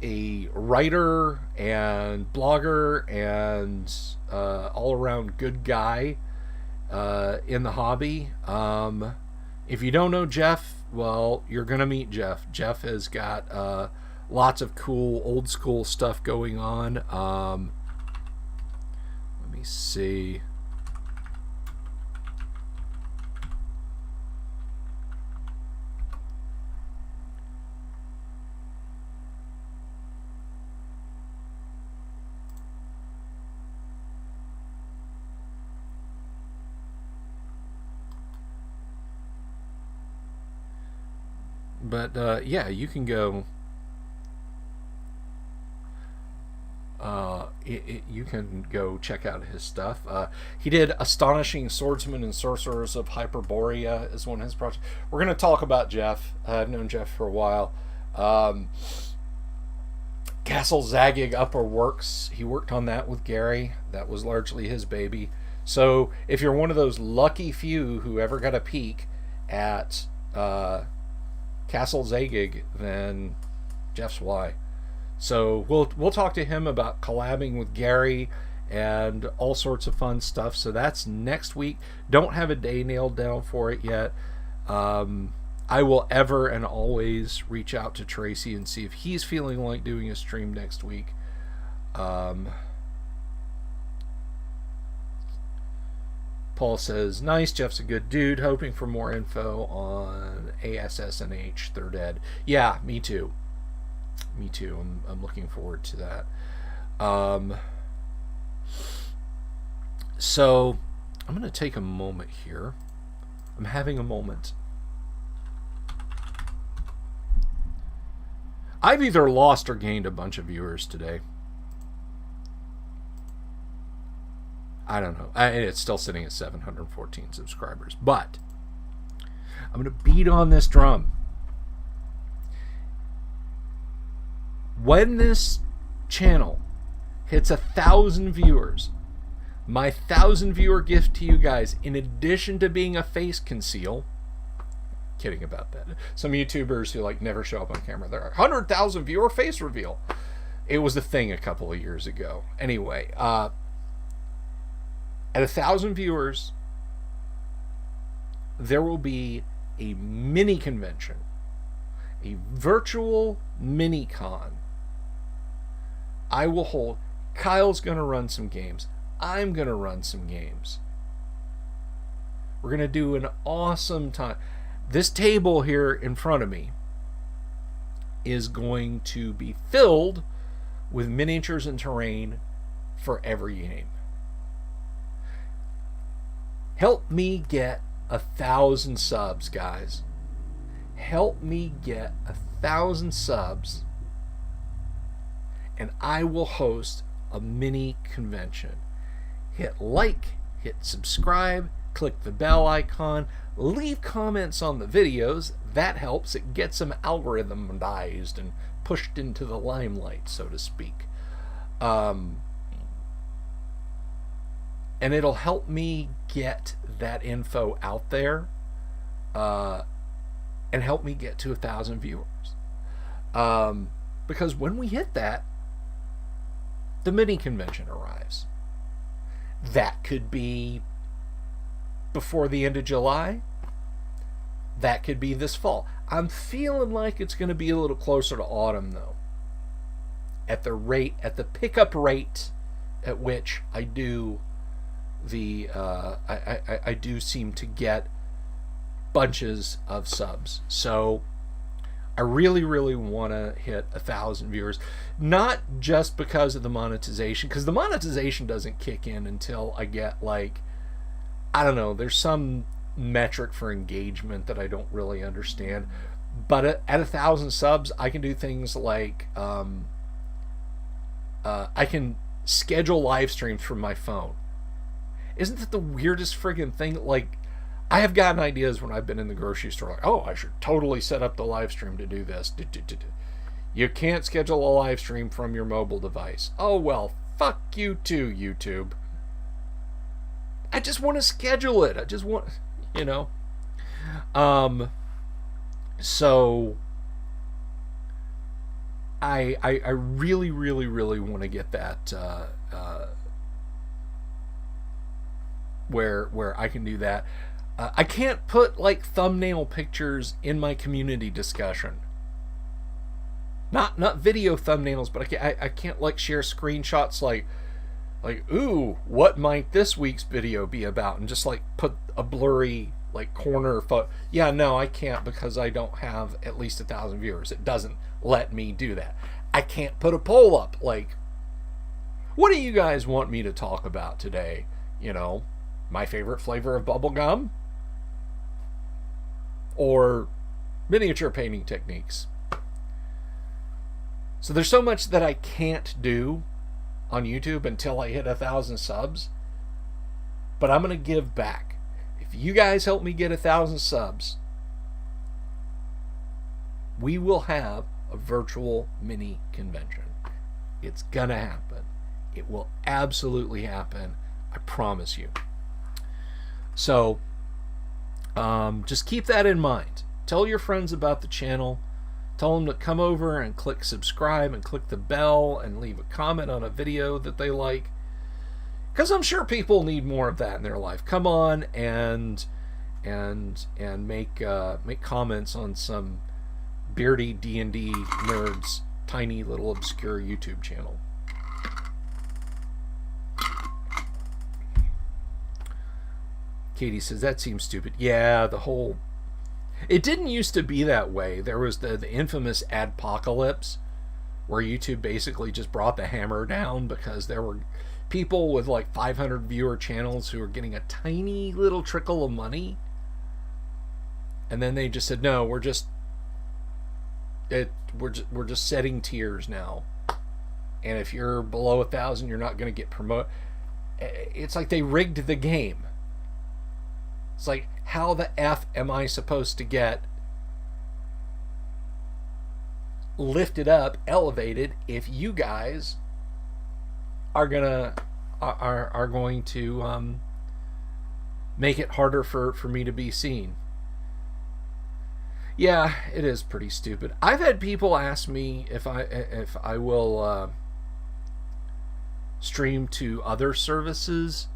a writer and blogger and all-around good guy in the hobby. If you don't know Jeff, well, you're going to meet Jeff. Jeff has got lots of cool old school stuff going on. Let me see. But yeah, you can go. You can go check out his stuff. He did Astonishing Swordsmen and Sorcerers of Hyperborea is one of his projects. We're going to talk about Jeff. I've known Jeff for a while. Castle Zagig Upper Works. He worked on that with Gary. That was largely his baby. So if you're one of those lucky few who ever got a peek at Castle Zagig, then Jeff's why. So we'll talk to him about collabing with Gary and all sorts of fun stuff. So that's next week. Don't have a day nailed down for it yet. I will ever and always reach out to Tracy and see if he's feeling like doing a stream next week. Paul says, nice, Jeff's a good dude. Hoping for more info on ASSNH 3rd Ed. Yeah, me too. Me too. I'm looking forward to that. So I'm going to take a moment here. I'm having a moment. I've either lost or gained a bunch of viewers today. I don't know. It's still sitting at 714 subscribers. But I'm going to beat on this drum. When this channel hits 1,000 viewers, my 1,000 viewer gift to you guys, in addition to being a face conceal, kidding about that. Some YouTubers who never show up on camera, they're 100,000 viewer face reveal. It was a thing a couple of years ago. Anyway, at 1,000 viewers, there will be a mini convention, a virtual mini con. I will hold. Kyle's going to run some games. I'm going to run some games. We're going to do an awesome time. This table here in front of me is going to be filled with miniatures and terrain for every game. Help me get 1,000 subs, guys. Help me get 1,000 subs, and I will host a mini convention. Hit like, hit subscribe, click the bell icon, leave comments on the videos. That helps. It gets them algorithmized and pushed into the limelight, so to speak. And it'll help me get that info out there, and help me get to 1,000 viewers. Because when we hit that, the mini convention arrives. That could be before the end of July. That could be this fall. I'm feeling like it's going to be a little closer to autumn, though. At the pickup rate at which I do the I do seem to get bunches of subs. So I really want to hit 1,000 viewers, not just because of the monetization, because the monetization doesn't kick in until I get, like, I don't know, there's some metric for engagement that I don't really understand. But at 1,000 subs, I can do things like I can schedule live streams from my phone. Isn't that the weirdest friggin' thing? Like, I have gotten ideas when I've been in the grocery store, like, oh, I should totally set up the live stream to do this. You can't schedule a live stream from your mobile device. Oh, well, fuck you too, YouTube. I just want to schedule it. I just want, you know. So I really want to get that where I can do that. I can't put, like, thumbnail pictures in my community discussion. Not video thumbnails, but I can't like share screenshots like ooh, what might this week's video be about, and just like put a blurry like corner photo. Yeah, no, I can't, because I don't have at least 1,000 viewers. It doesn't let me do that. I can't put a poll up like, what do you guys want me to talk about today? You know, my favorite flavor of bubble gum, or miniature painting techniques. So there's so much that I can't do on YouTube until I hit 1,000 subs. But I'm going to give back. If you guys help me get 1,000 subs, we will have a virtual mini convention. It's going to happen. It will absolutely happen. I promise you. So just keep that in mind. Tell your friends about the channel. Tell them to come over and click subscribe and click the bell and leave a comment on a video that they like, because I'm sure people need more of that in their life. Come on and make comments on some beardy D&D nerds tiny little obscure YouTube channel. Katie says that seems stupid. Yeah, it didn't used to be that way. There was the infamous adpocalypse, where YouTube basically just brought the hammer down because there were people with like 500 viewer channels who were getting a tiny little trickle of money, and then they just said, no, we're just setting tiers now, and if you're below 1,000, you're not going to get promoted. It's like they rigged the game. It's like, how the F am I supposed to get lifted up, elevated, if you guys are going to make it harder for me to be seen? Yeah, it is pretty stupid. I've had people ask me if I will stream to other services.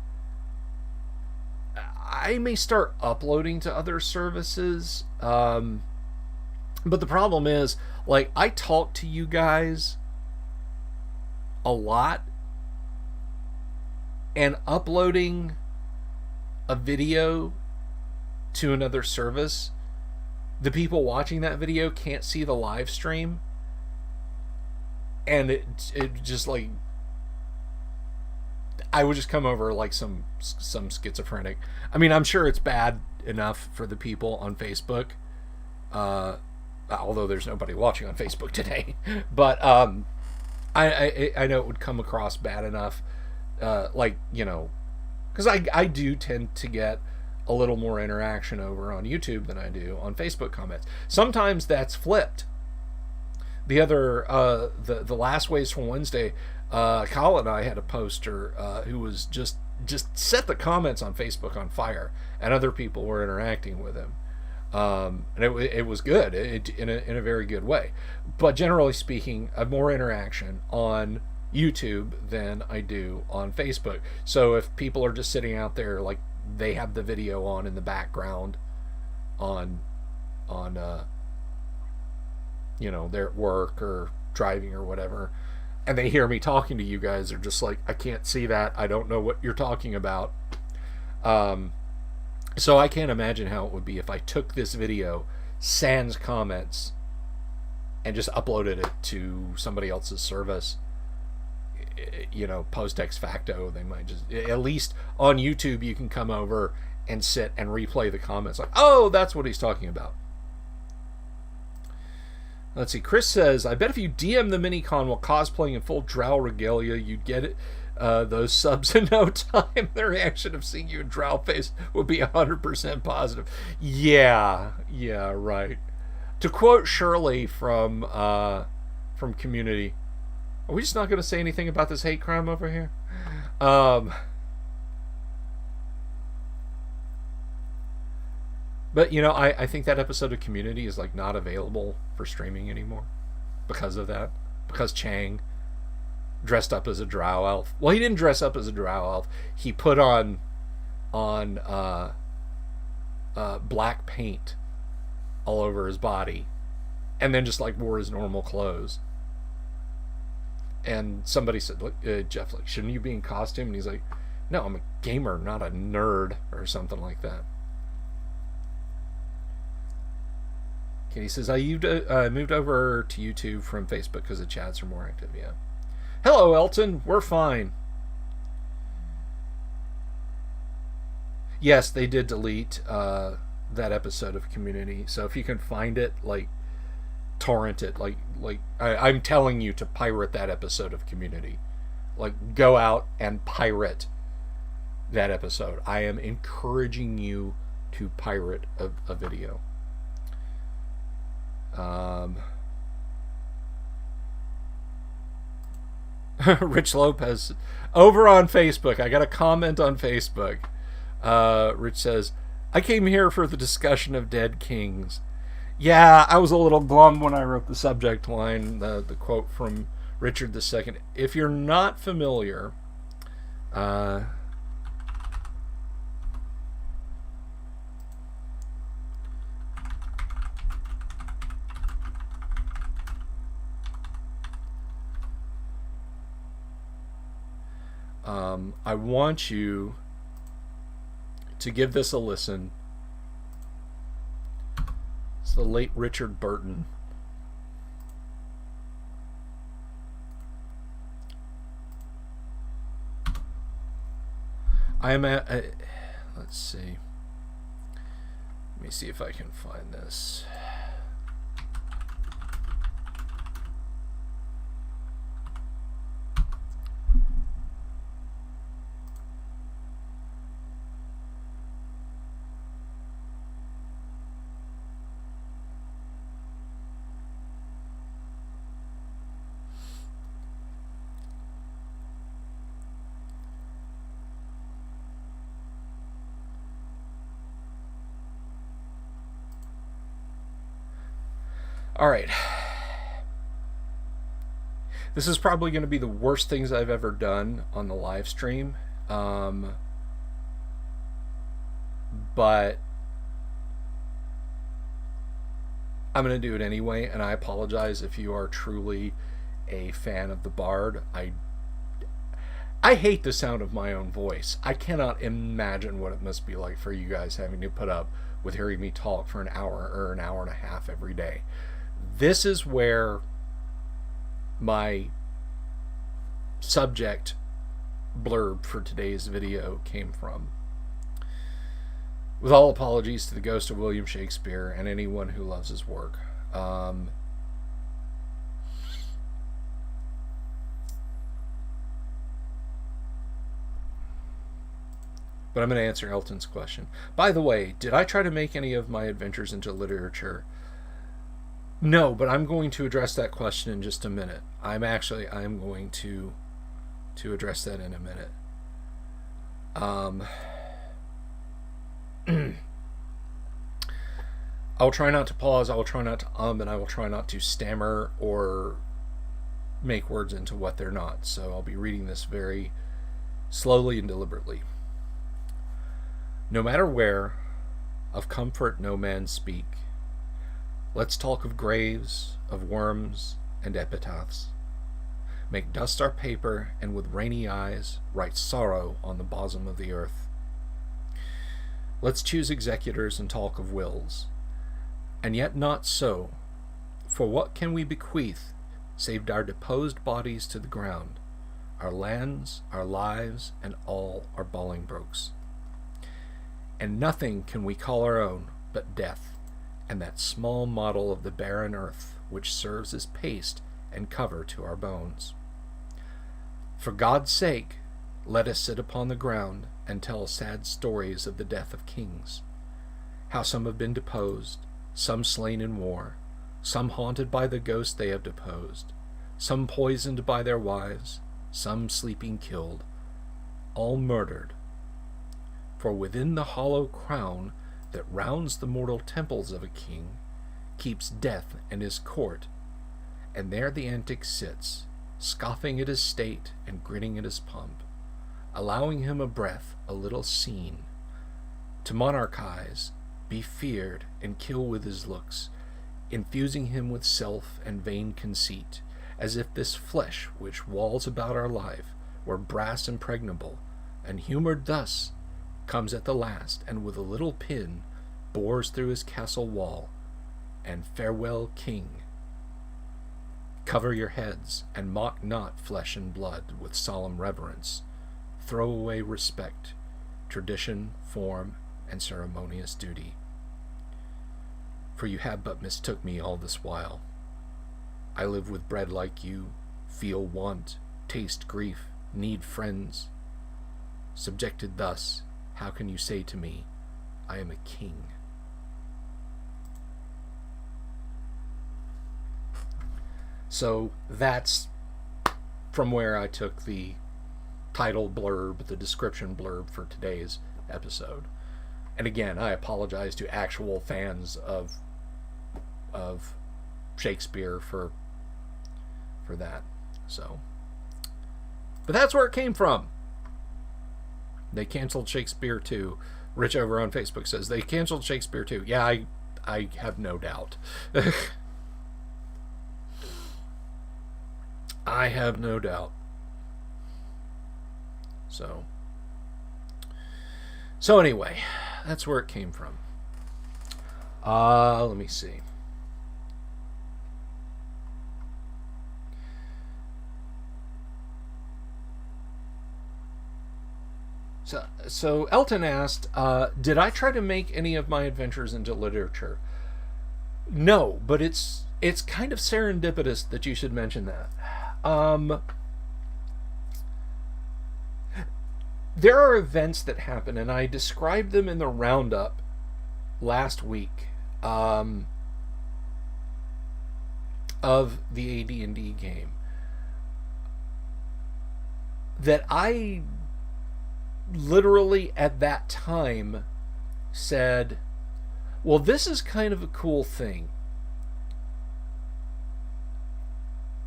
I may start uploading to other services, but the problem is, like, I talk to you guys a lot, and uploading a video to another service, the people watching that video can't see the live stream, and it just, like, I would just come over like some schizophrenic. I mean, I'm sure it's bad enough for the people on Facebook. Although there's nobody watching on Facebook today, but I know it would come across bad enough, like, you know, because I do tend to get a little more interaction over on YouTube than I do on Facebook comments. Sometimes that's flipped. The other, the last Ways from Wednesday, Kyle and I had a poster who was just set the comments on Facebook on fire, and other people were interacting with him. And it was good in a very good way. But generally speaking, I have more interaction on YouTube than I do on Facebook. So if people are just sitting out there, like, they have the video on in the background on you know, they're at work or driving or whatever, and they hear me talking to you guys, they're just like, I can't see that, I don't know what you're talking about. So I can't imagine how it would be if I took this video, sans comments, and just uploaded it to somebody else's service. You know, post ex facto, they might just, at least on YouTube, you can come over and sit and replay the comments like, oh, that's what he's talking about. Let's see. Chris says, I bet if you DM the Minicon while cosplaying in full drow regalia, you'd get it. Those subs in no time. The reaction of seeing you in drow face would be 100% positive. Yeah, right. To quote Shirley from Community, are we just not going to say anything about this hate crime over here? But, you know, I think that episode of Community is, like, not available for streaming anymore because of that. Because Chang dressed up as a drow elf. Well, he didn't dress up as a drow elf. He put on black paint all over his body and then just, like, wore his normal clothes. And somebody said, look, Jeff, like, shouldn't you be in costume? And he's like, no, I'm a gamer, not a nerd, or something like that. Okay, he says, I moved over to YouTube from Facebook because the chats are more active. Yeah. Hello, Elton. We're fine. Yes, they did delete that episode of Community. So if you can find it, like, torrent it. Like I'm telling you to pirate that episode of Community. Like, go out and pirate that episode. I am encouraging you to pirate a video. Rich Lopez over on Facebook. I got a comment on Facebook. Rich says, I came here for the discussion of dead kings. Yeah, I was a little glum when I wrote the subject line, the quote from Richard II. If you're not familiar, I want you to give this a listen. It's the late Richard Burton. I am at, let's see. Let me see if I can find this. All right. This is probably going to be the worst things I've ever done on the live stream. But I'm going to do it anyway, and I apologize if you are truly a fan of the Bard. I hate the sound of my own voice. I cannot imagine what it must be like for you guys having to put up with hearing me talk for an hour or an hour and a half every day. This is where my subject blurb for today's video came from. With all apologies to the ghost of William Shakespeare and anyone who loves his work. But I'm going to answer Elton's question. By the way, did I try to make any of my adventures into literature? No, but I'm going to address that question in just a minute. I'm going to address that in a minute. I'll try not to pause, I will try not to and I will try not to stammer or make words into what they're not. So I'll be reading this very slowly and deliberately. No matter where, of comfort no man speak. Let's talk of graves, of worms, and epitaphs. Make dust our paper, and with rainy eyes write sorrow on the bosom of the earth. Let's choose executors and talk of wills. And yet not so, for what can we bequeath, save our deposed bodies to the ground, our lands, our lives, and all our Bolingbroke's? And nothing can we call our own but death, and that small model of the barren earth which serves as paste and cover to our bones. For God's sake, let us sit upon the ground and tell sad stories of the death of kings, how some have been deposed, some slain in war, some haunted by the ghost they have deposed, some poisoned by their wives, some sleeping killed, all murdered. For within the hollow crown that rounds the mortal temples of a king keeps death and his court, and there the antic sits, scoffing at his state and grinning at his pomp, allowing him a breath, a little seen, to monarchize, be feared, and kill with his looks, infusing him with self and vain conceit, as if this flesh which walls about our life were brass impregnable, and humoured thus, comes at the last, and with a little pin bores through his castle wall, and farewell, king. Cover your heads, and mock not flesh and blood with solemn reverence. Throw away respect, tradition, form, and ceremonious duty. For you have but mistook me all this while. I live with bread like you, feel want, taste grief, need friends. Subjected thus, how can you say to me, I am a king? So that's from where I took the title blurb, the description blurb for today's episode. And again, I apologize to actual fans of Shakespeare for that. So, but that's where it came from. They canceled Shakespeare too. Rich over on Facebook says they canceled Shakespeare too. Yeah, I have no doubt. I have no doubt. So anyway, that's where it came from. Let me see. So Elton asked, did I try to make any of my adventures into literature? No, but it's kind of serendipitous that you should mention that. There are events that happen, and I described them in the roundup last week of the AD&D game, that I literally at that time said, well, this is kind of a cool thing.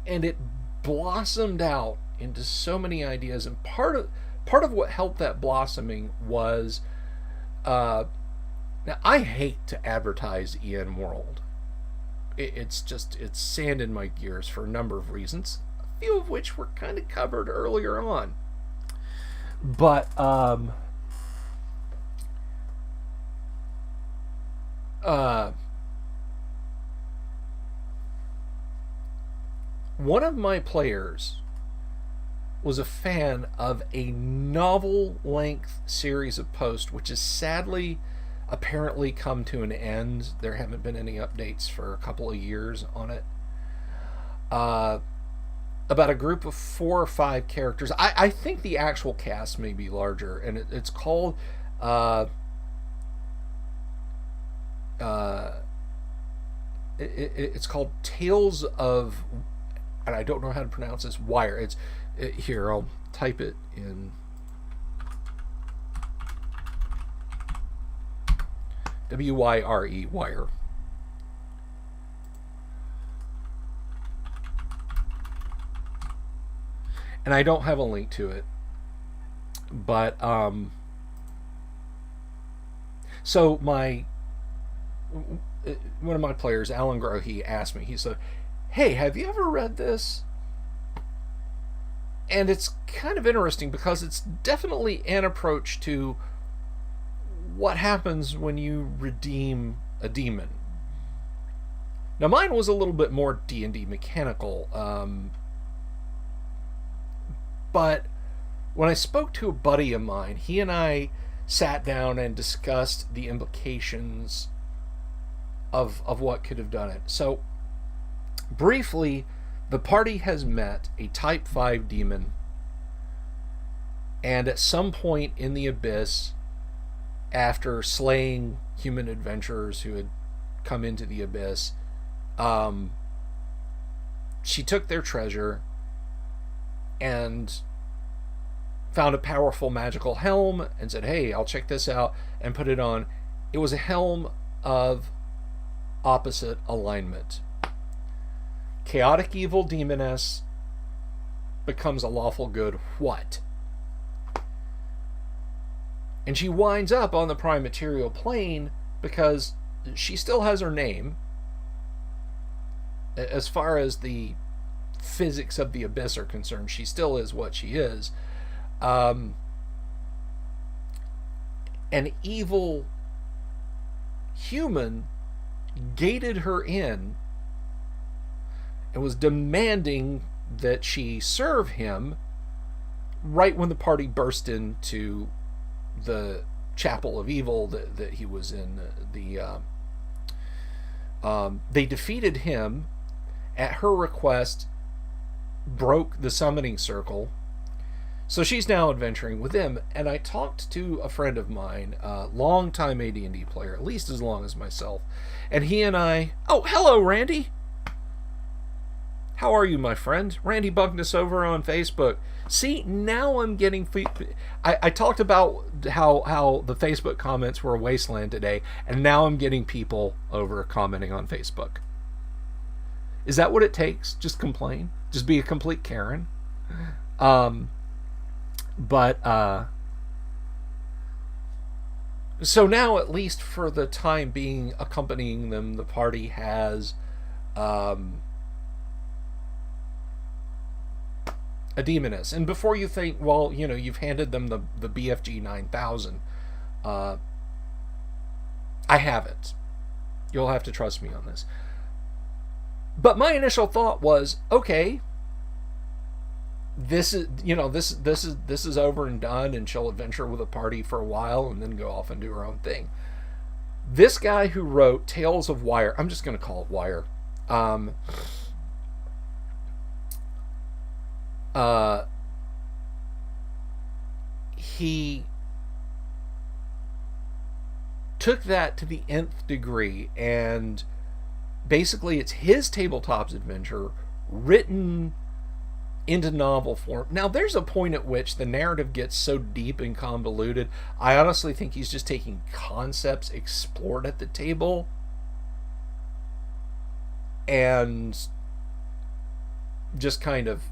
And it blossomed out into so many ideas, and part of what helped that blossoming was now I hate to advertise EN World. It's sand in my gears for a number of reasons, a few of which were kind of covered earlier on. But one of my players was a fan of a novel-length series of posts, which is sadly apparently come to an end. There haven't been any updates for a couple of years on it. About a group of 4 or 5 characters. I think the actual cast may be larger, and it's called it's called Tales of, and I don't know how to pronounce this, Wire. Here, I'll type it in. W-Y-R-E, Wire. And I don't have a link to it. But, so one of my players, Alan Groh, he asked me, he said, hey, have you ever read this? And it's kind of interesting because it's definitely an approach to what happens when you redeem a demon. Now, mine was a little bit more D&D mechanical, but when I spoke to a buddy of mine, he and I sat down and discussed the implications of what could have done it. So, briefly, the party has met a Type 5 demon, and at some point in the Abyss, after slaying human adventurers who had come into the Abyss, she took their treasure and found a powerful magical helm and said, hey, I'll check this out, and put it on. It was a helm of opposite alignment. Chaotic evil demoness becomes a lawful good what? And she winds up on the prime material plane because she still has her name. As far as the physics of the Abyss are concerned, she still is what she is. An evil human gated her in and was demanding that she serve him right when the party burst into the chapel of evil that he was in. They defeated him at her request, broke the summoning circle, so she's now adventuring with them. And I talked to a friend of mine, a long-time AD&D player, at least as long as myself, and he and I... Oh, hello, Randy! How are you, my friend? Randy Bugness over on Facebook. See, now I'm getting... I talked about how the Facebook comments were a wasteland today, and now I'm getting people over commenting on Facebook. Is that what it takes? Just complain? Just be a complete Karen? So now, at least for the time being, accompanying them, the party has... a demoness. And before you think, well, you've handed them the BFG 9000, I haven't. You'll have to trust me on this. But my initial thought was, okay, this is over and done, and she'll adventure with a party for a while and then go off and do her own thing. This guy who wrote Tales of Wire, I'm just going to call it Wire, he took that to the nth degree, and basically it's his tabletops adventure written into novel form. Now, there's a point at which the narrative gets so deep and convoluted, I honestly think he's just taking concepts explored at the table and just kind of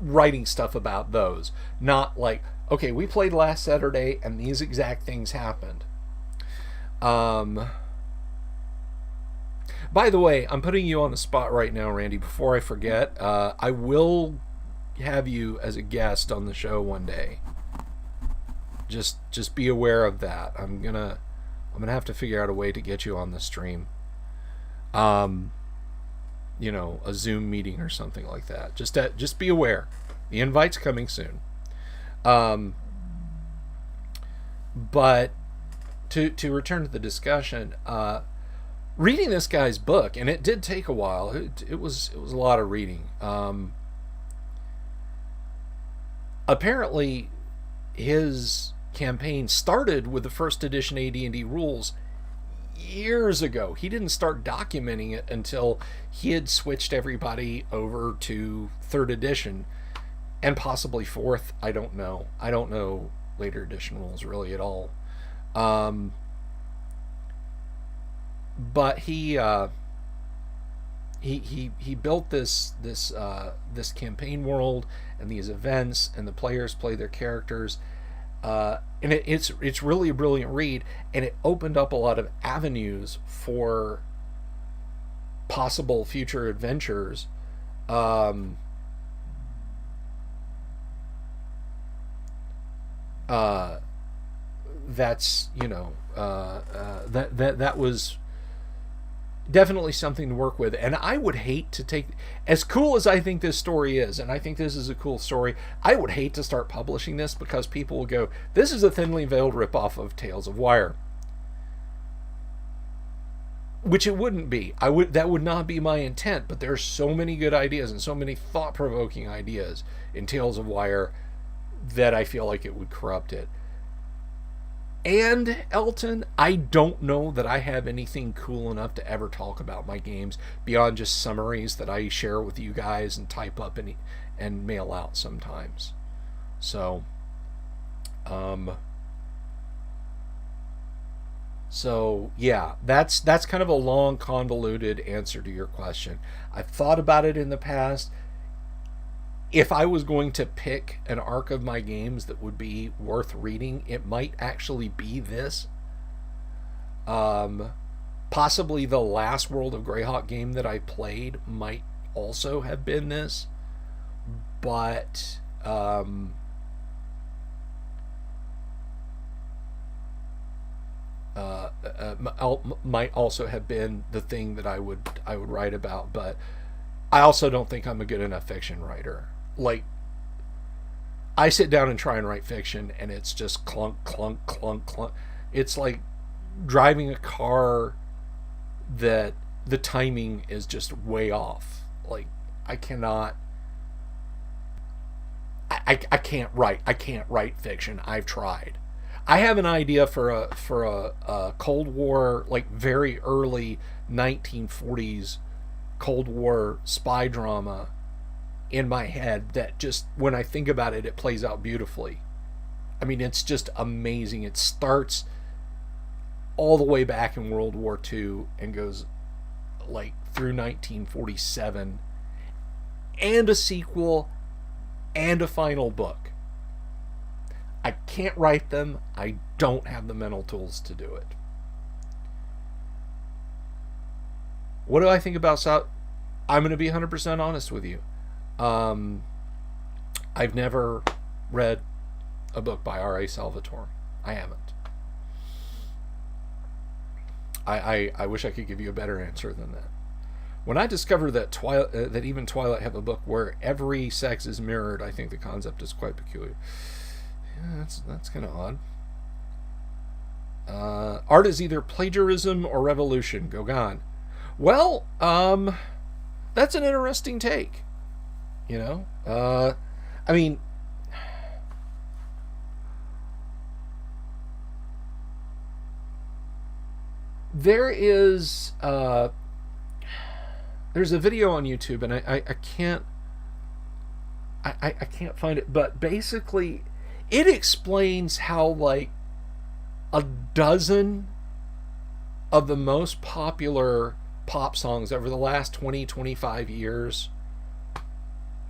writing stuff about those. Not like, okay, we played last Saturday and these exact things happened. By the way, I'm putting you on the spot right now, Randy. Before I forget, I will have you as a guest on the show one day. Just be aware of that. I'm gonna have to figure out a way to get you on the stream. A Zoom meeting or something like that. Just be aware. The invite's coming soon. But to return to the discussion, reading this guy's book, and it did take a while. It was a lot of reading. Apparently, his campaign started with the first edition AD&D rules years ago. He didn't start documenting it until he had switched everybody over to third edition and possibly fourth. I don't know. I don't know later edition rules really at all. But he built this campaign world and these events, and the players play their characters, and it's really a brilliant read, and it opened up a lot of avenues for possible future adventures. Um, uh, that's that was definitely something to work with. And I would hate to take, as cool as I think this story is, and I think this is a cool story, I would hate to start publishing this because people will go, this is a thinly veiled ripoff of Tales of Wire. Which it wouldn't be. That would not be my intent, but there's so many good ideas and so many thought-provoking ideas in Tales of Wire that I feel like it would corrupt it. And Elton, I don't know that I have anything cool enough to ever talk about my games beyond just summaries that I share with you guys and type up and mail out sometimes. So, um, yeah, that's kind of a long, convoluted answer to your question. I've thought about it in the past. If I was going to pick an arc of my games that would be worth reading, it might actually be this. Um, Possibly the last World of Greyhawk game that I played might also have been this, but might also have been the thing that I would write about. But I also don't think I'm a good enough fiction writer. Like, I sit down and try and write fiction, and it's just clunk, clunk, clunk, clunk. It's like driving a car that the timing is just way off. Like, I cannot. I can't write fiction. I've tried. I have an idea for a Cold War, like very early 1940s Cold War spy drama in my head that just, when I think about it, it plays out beautifully. I mean, it's just amazing. It starts all the way back in World War II and goes like through 1947, and a sequel and a final book. I can't write them. I don't have the mental tools to do it. What do I think about South? I'm going to be 100% honest with you. Um, I've never read a book by R.A. Salvatore. I haven't. I wish I could give you a better answer than that. When I discovered that that even Twilight have a book where every sex is mirrored, I think the concept is quite peculiar. Yeah, that's kind of odd. Art is either plagiarism or revolution. Gauguin. Well, that's an interesting take. You know, I mean, there is there's a video on YouTube, and I can't find it, but basically it explains how like a dozen of the most popular pop songs over the last 20-25 years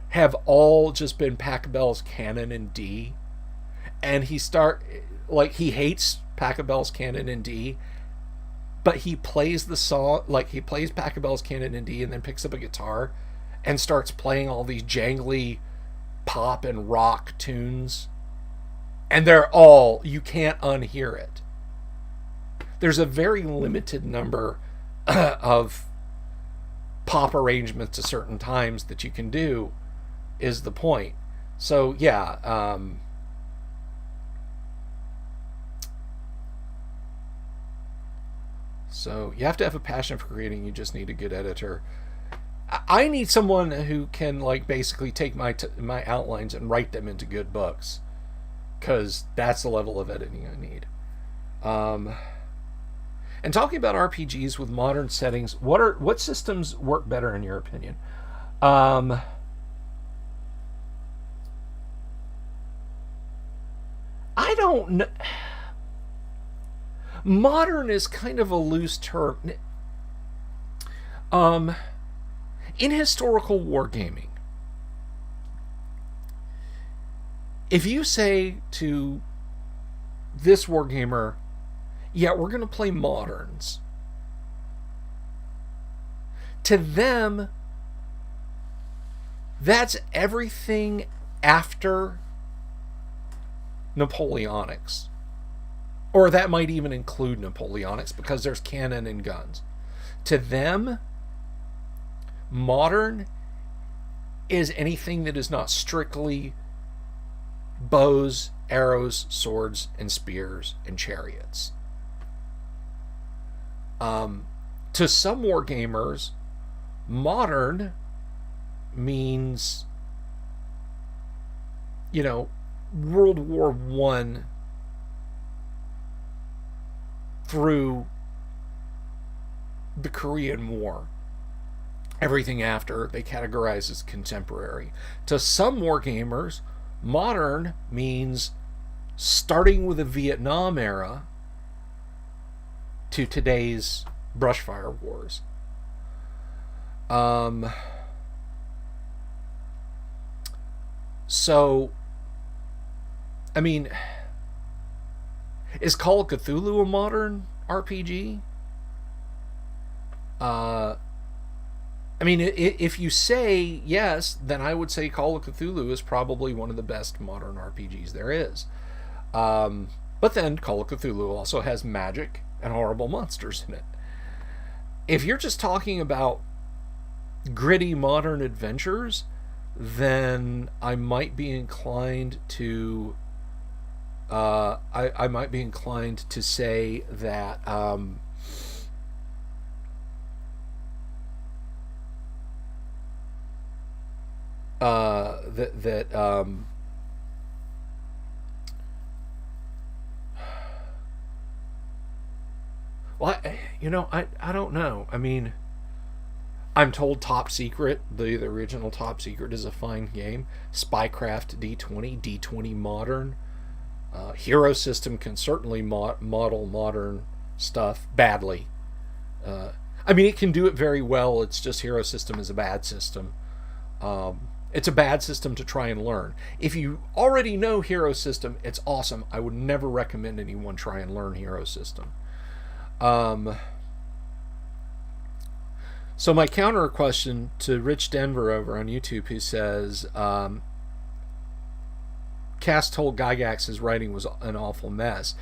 have all just been Pachelbel's Canon in D. And he hates Pachelbel's Canon in D, but he plays the song, like he plays Pachelbel's Canon in D and then picks up a guitar and starts playing all these jangly pop and rock tunes, and you can't unhear it. There's a very limited number of pop arrangements at certain times that you can do, is the point. So yeah, So you have to have a passion for creating. You just need a good editor. I need someone who can like basically take my outlines and write them into good books, because that's the level of editing I need. And talking about RPGs with modern settings, what systems work better in your opinion? I don't know. Modern is kind of a loose term. Um, in historical wargaming, if you say to this wargamer, yeah, we're going to play moderns, to them, that's everything after Napoleonics. Or that might even include Napoleonics, because there's cannon and guns. To them, modern is anything that is not strictly bows, arrows, swords, and spears, and chariots. To some wargamers, modern means, World War One through the Korean War. Everything after they categorize as contemporary. To some wargamers, modern means starting with the Vietnam era to today's brushfire wars. So, I mean, is Call of Cthulhu a modern RPG? I mean, if you say yes, then I would say Call of Cthulhu is probably one of the best modern RPGs there is. But then Call of Cthulhu also has magic and horrible monsters in it. If you're just talking about gritty modern adventures, then I might be inclined to I might be inclined to say that well, I don't know. I mean, I'm told Top Secret, the original Top Secret, is a fine game. Spycraft D20, D20 Modern. Hero System can certainly model modern stuff badly. I mean, it can do it very well. It's just Hero System is a bad system. It's a bad system to try and learn. If you already know Hero System, it's awesome. I would never recommend anyone try and learn Hero System. So my counter question to Rich Denver over on YouTube, who says, Cask told Gygax his writing was an awful mess.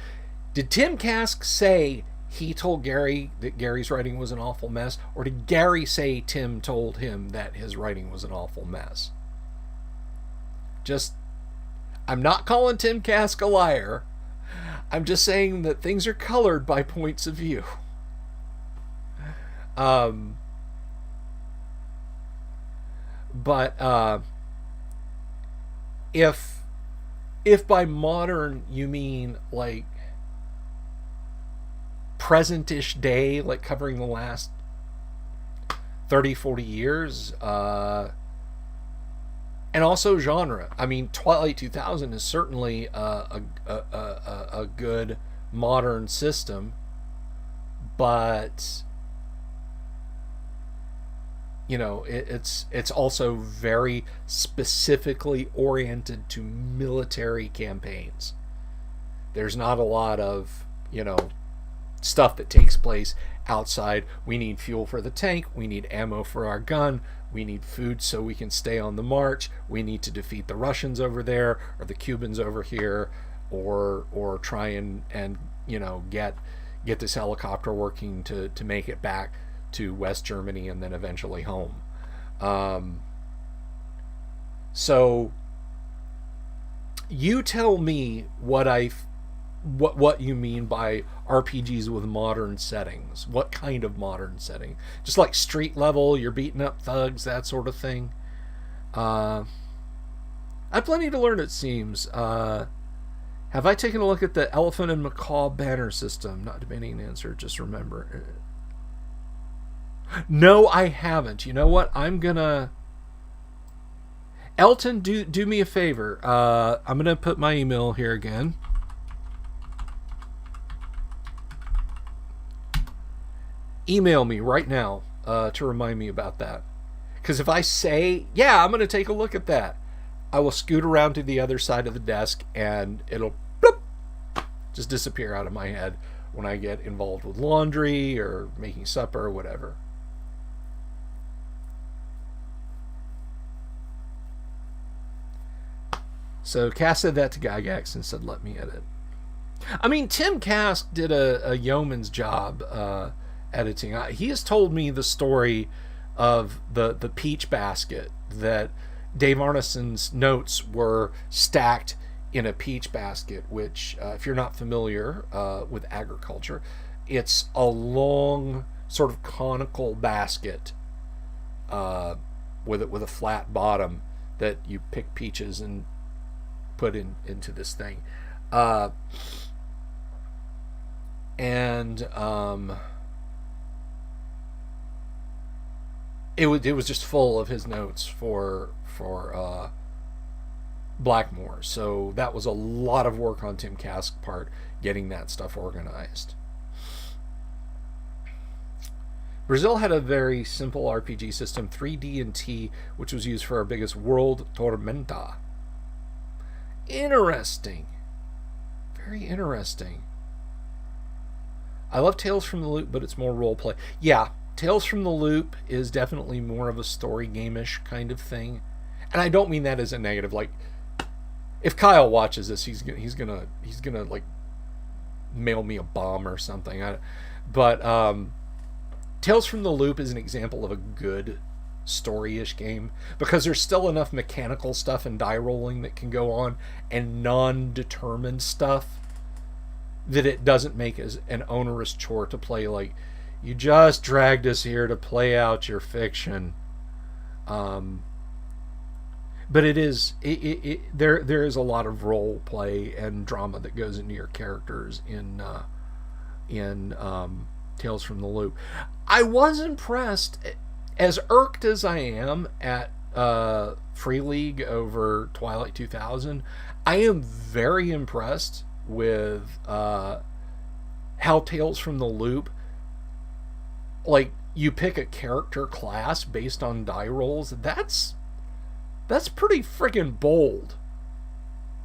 Did Tim Cask say he told Gary that Gary's writing was an awful mess? Or did Gary say Tim told him that his writing was an awful mess? I'm not calling Tim Cask a liar. I'm just saying that things are colored by points of view. But if by modern you mean like present-ish day, like covering the last 30, 40 years, and also genre. I mean, Twilight 2000 is certainly a good modern system, but it's also very specifically oriented to military campaigns. There's not a lot of stuff that takes place outside. We need fuel for the tank, we need ammo for our gun, we need food so we can stay on the march, we need to defeat the Russians over there or the Cubans over here, or try and get this helicopter working to make it back to West Germany and then eventually home. So you tell me what what you mean by RPGs with modern settings. What kind of modern setting? Just like street level, you're beating up thugs, that sort of thing. I have plenty to learn, it seems. Have I taken a look at the Elephant and Macaw banner system? Not demanding an answer, just remember. No, I haven't. You know what? I'm gonna... Elton, do me a favor. I'm gonna put my email here again. Email me right now to remind me about that. Because if I say, yeah, I'm going to take a look at that, I will scoot around to the other side of the desk and it'll bloop, just disappear out of my head when I get involved with laundry or making supper or whatever. So Cass said that to Gygax and said, let me edit. I mean, Tim Kask did a yeoman's job editing. He has told me the story of the peach basket, that Dave Arneson's notes were stacked in a peach basket, which, if you're not familiar with agriculture, it's a long sort of conical basket with a flat bottom that you pick peaches and put into this thing. It was just full of his notes for Blackmore. So that was a lot of work on Tim Kask's part, getting that stuff organized. Brazil had a very simple RPG system, 3D&T, which was used for our biggest world, Tormenta. Interesting. Very interesting. I love Tales from the Loop, but it's more roleplay. Yeah, Tales from the Loop is definitely more of a story game-ish kind of thing. And I don't mean that as a negative. Like, if Kyle watches this, he's gonna like mail me a bomb or something. But Tales from the Loop is an example of a good story-ish game, because there's still enough mechanical stuff and die rolling that can go on, and non-determined stuff, that it doesn't make as an onerous chore to play. Like, you just dragged us here to play out your fiction. But it is there is a lot of role play and drama that goes into your characters in Tales from the Loop. I was impressed, as irked as I am at Free League over Twilight 2000. I am very impressed with how Tales from the Loop, like, you pick a character class based on die rolls. That's pretty friggin' bold.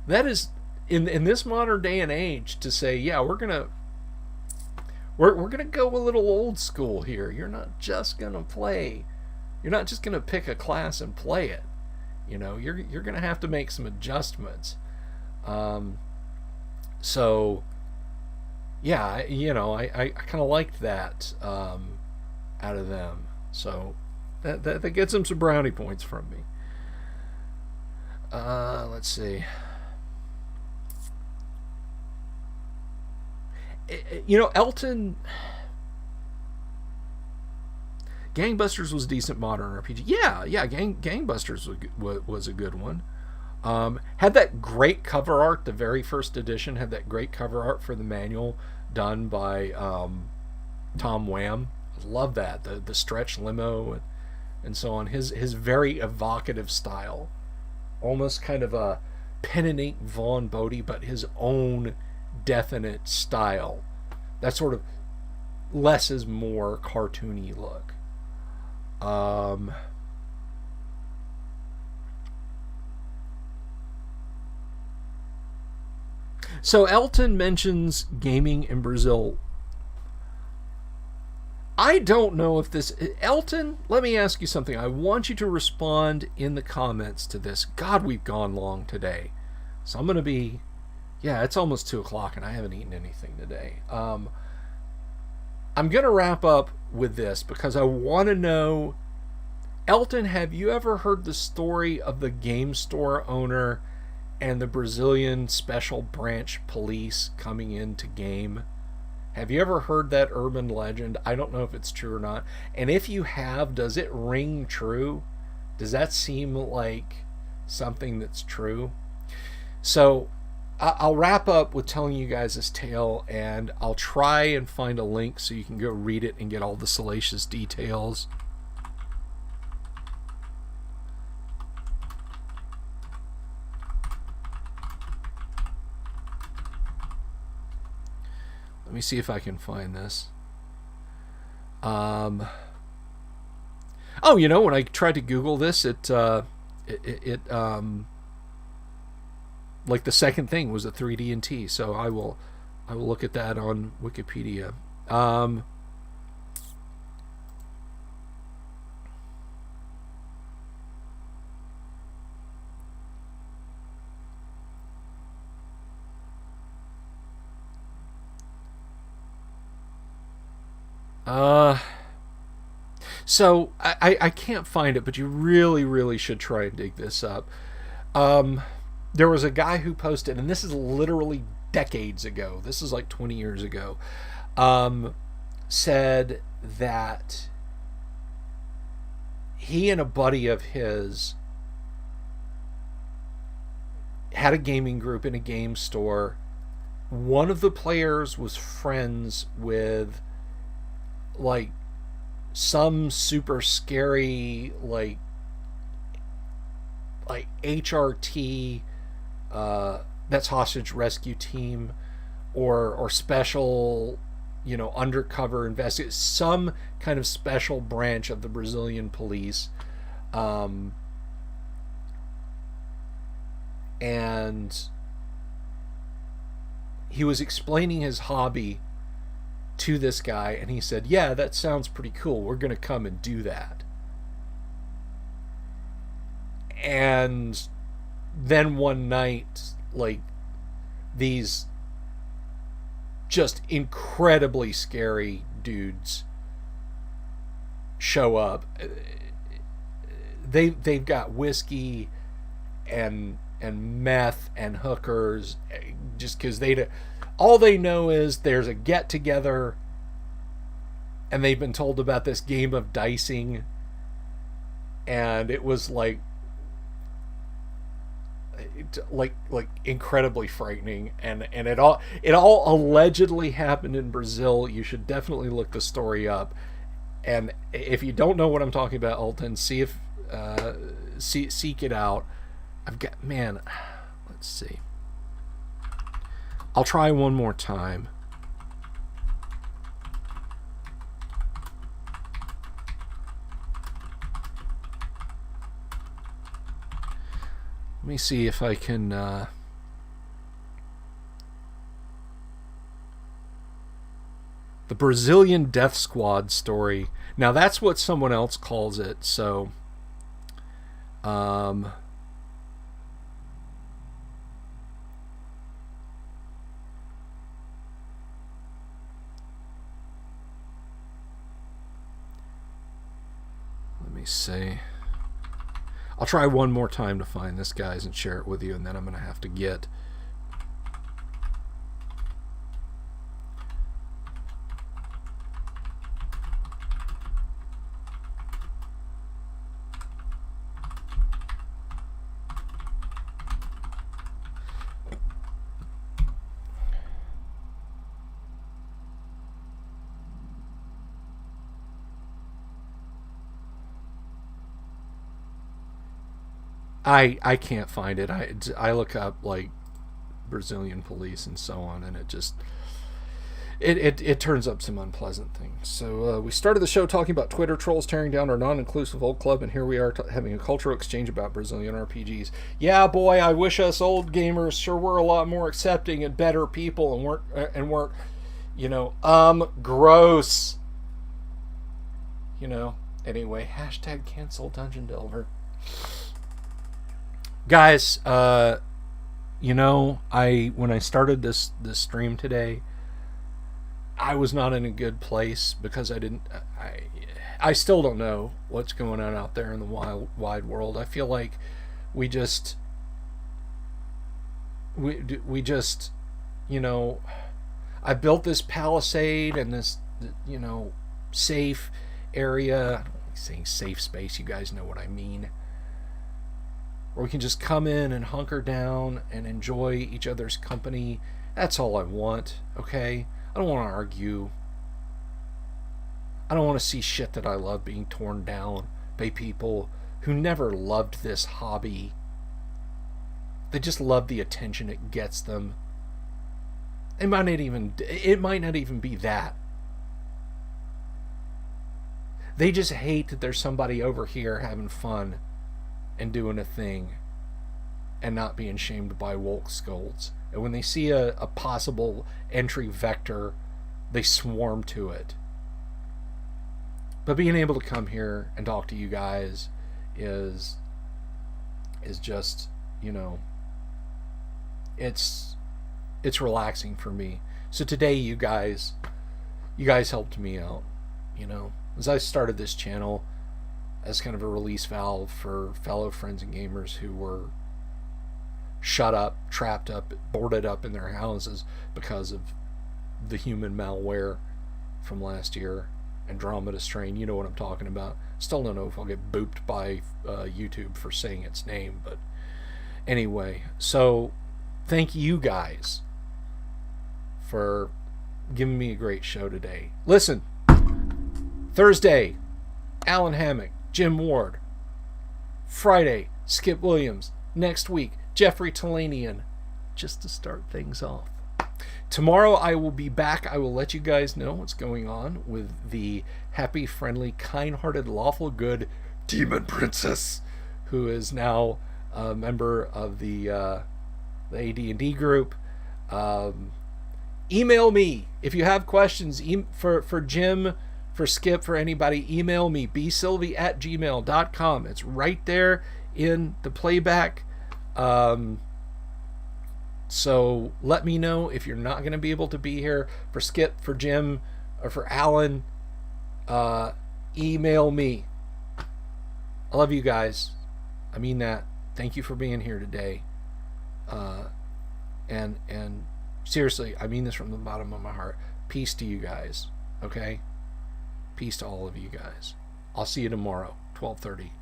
That is, in this modern day and age, to say, yeah, we're gonna go a little old school here. You're not just gonna pick a class and play it. You know, you're gonna have to make some adjustments. So yeah, you know, I kind of liked that out of them. So that gets them some brownie points from me. Let's see. You know, Elton, Gangbusters was a decent modern RPG. Yeah, Gangbusters was a good one. Had that great cover art. The very first edition had that great cover art for the manual done by Tom Wham. I love that, the stretch limo and so on. His very evocative style, almost kind of a pen and ink Vaughn Bodie, but his own definite style. That sort of less is more cartoony look. So Elton mentions gaming in Brazil. I don't know if this... Elton, let me ask you something. I want you to respond in the comments to this. God, we've gone long today. So I'm going to be... Yeah, it's almost 2 o'clock and I haven't eaten anything today. I'm going to wrap up with this because I want to know... Elton, have you ever heard the story of the game store owner and the Brazilian Special Branch Police coming into game. Have you ever heard that urban legend? I don't know if it's true or not. And if you have, does it ring true? Does that seem like something that's true? So I'll wrap up with telling you guys this tale, and I'll try and find a link so you can go read it and get all the salacious details. Let me see if I can find this. Oh, when I tried to Google this, it like the second thing was a 3D&T. So I will look at that on Wikipedia. So I can't find it, but you really, really should try and dig this up. There was a guy who posted, and this is literally decades ago. This is like 20 years ago. Said that he and a buddy of his had a gaming group in a game store. One of the players was friends with like some super scary like HRT, that's hostage rescue team, or special, undercover investigate, some kind of special branch of the Brazilian police, and he was explaining his hobby to this guy, and he said, yeah, that sounds pretty cool, we're gonna come and do that. And then one night, like, these just incredibly scary dudes show up. They've got whiskey and meth and hookers, just because all they know is there's a get together, and they've been told about this game of dicing, and it was like incredibly frightening, and it all allegedly happened in Brazil. You should definitely look the story up, and if you don't know what I'm talking about, Alton, see if seek it out. Let's see. I'll try one more time. Let me see if I can the Brazilian Death Squad story. Now that's what someone else calls it, so let me see. I'll try one more time to find this, guys, and share it with you, and then I'm going to have to get I can't find it. I look up like Brazilian police and so on, and it just it turns up some unpleasant things. So we started the show talking about Twitter trolls tearing down our non-inclusive old club, and here we are having a cultural exchange about Brazilian RPGs. Yeah, boy, I wish us old gamers sure were a lot more accepting and better people, and weren't gross. Anyway, hashtag cancel Dungeon Delver. Guys, when I started this stream today, I was not in a good place because I still don't know what's going on out there in the wide world. I feel like we just we just, you know, I built this palisade and this, you know, safe area. I don't like saying safe space. You guys know what I mean. Where we can just come in and hunker down and enjoy each other's company. That's all I want, okay? I don't want to argue. I don't want to see shit that I love being torn down by people who never loved this hobby. They just love the attention it gets them. It might not even be that. They just hate that there's somebody over here having fun and doing a thing and not being shamed by woke scolds. And when they see a possible entry vector, they swarm to it. But being able to come here and talk to you guys is just, you know, it's relaxing for me. So today you guys helped me out, you know. As I started this channel as kind of a release valve for fellow friends and gamers who were shut up, trapped up, boarded up in their houses because of the human malware from last year, Andromeda strain. You know what I'm talking about. Still don't know if I'll get booped by YouTube for saying its name, but anyway, so thank you guys for giving me a great show today. Listen, Thursday, Alan Hammock, Jim Ward. Friday, Skip Williams. Next week, Jeffrey Talanian, just to start things off. Tomorrow I will be back. I will let you guys know what's going on with the happy, friendly, kind-hearted, lawful good Demon Princess, who is now a member of the AD&D group. Email me if you have questions for Jim, for Skip, for anybody. Email me, bsylvie@gmail.com. It's right there in the playback. So let me know if you're not going to be able to be here. For Skip, for Jim, or for Alan, email me. I love you guys. I mean that. Thank you for being here today. And seriously, I mean this from the bottom of my heart. Peace to you guys. Okay? Peace to all of you guys. I'll see you tomorrow, 12:30.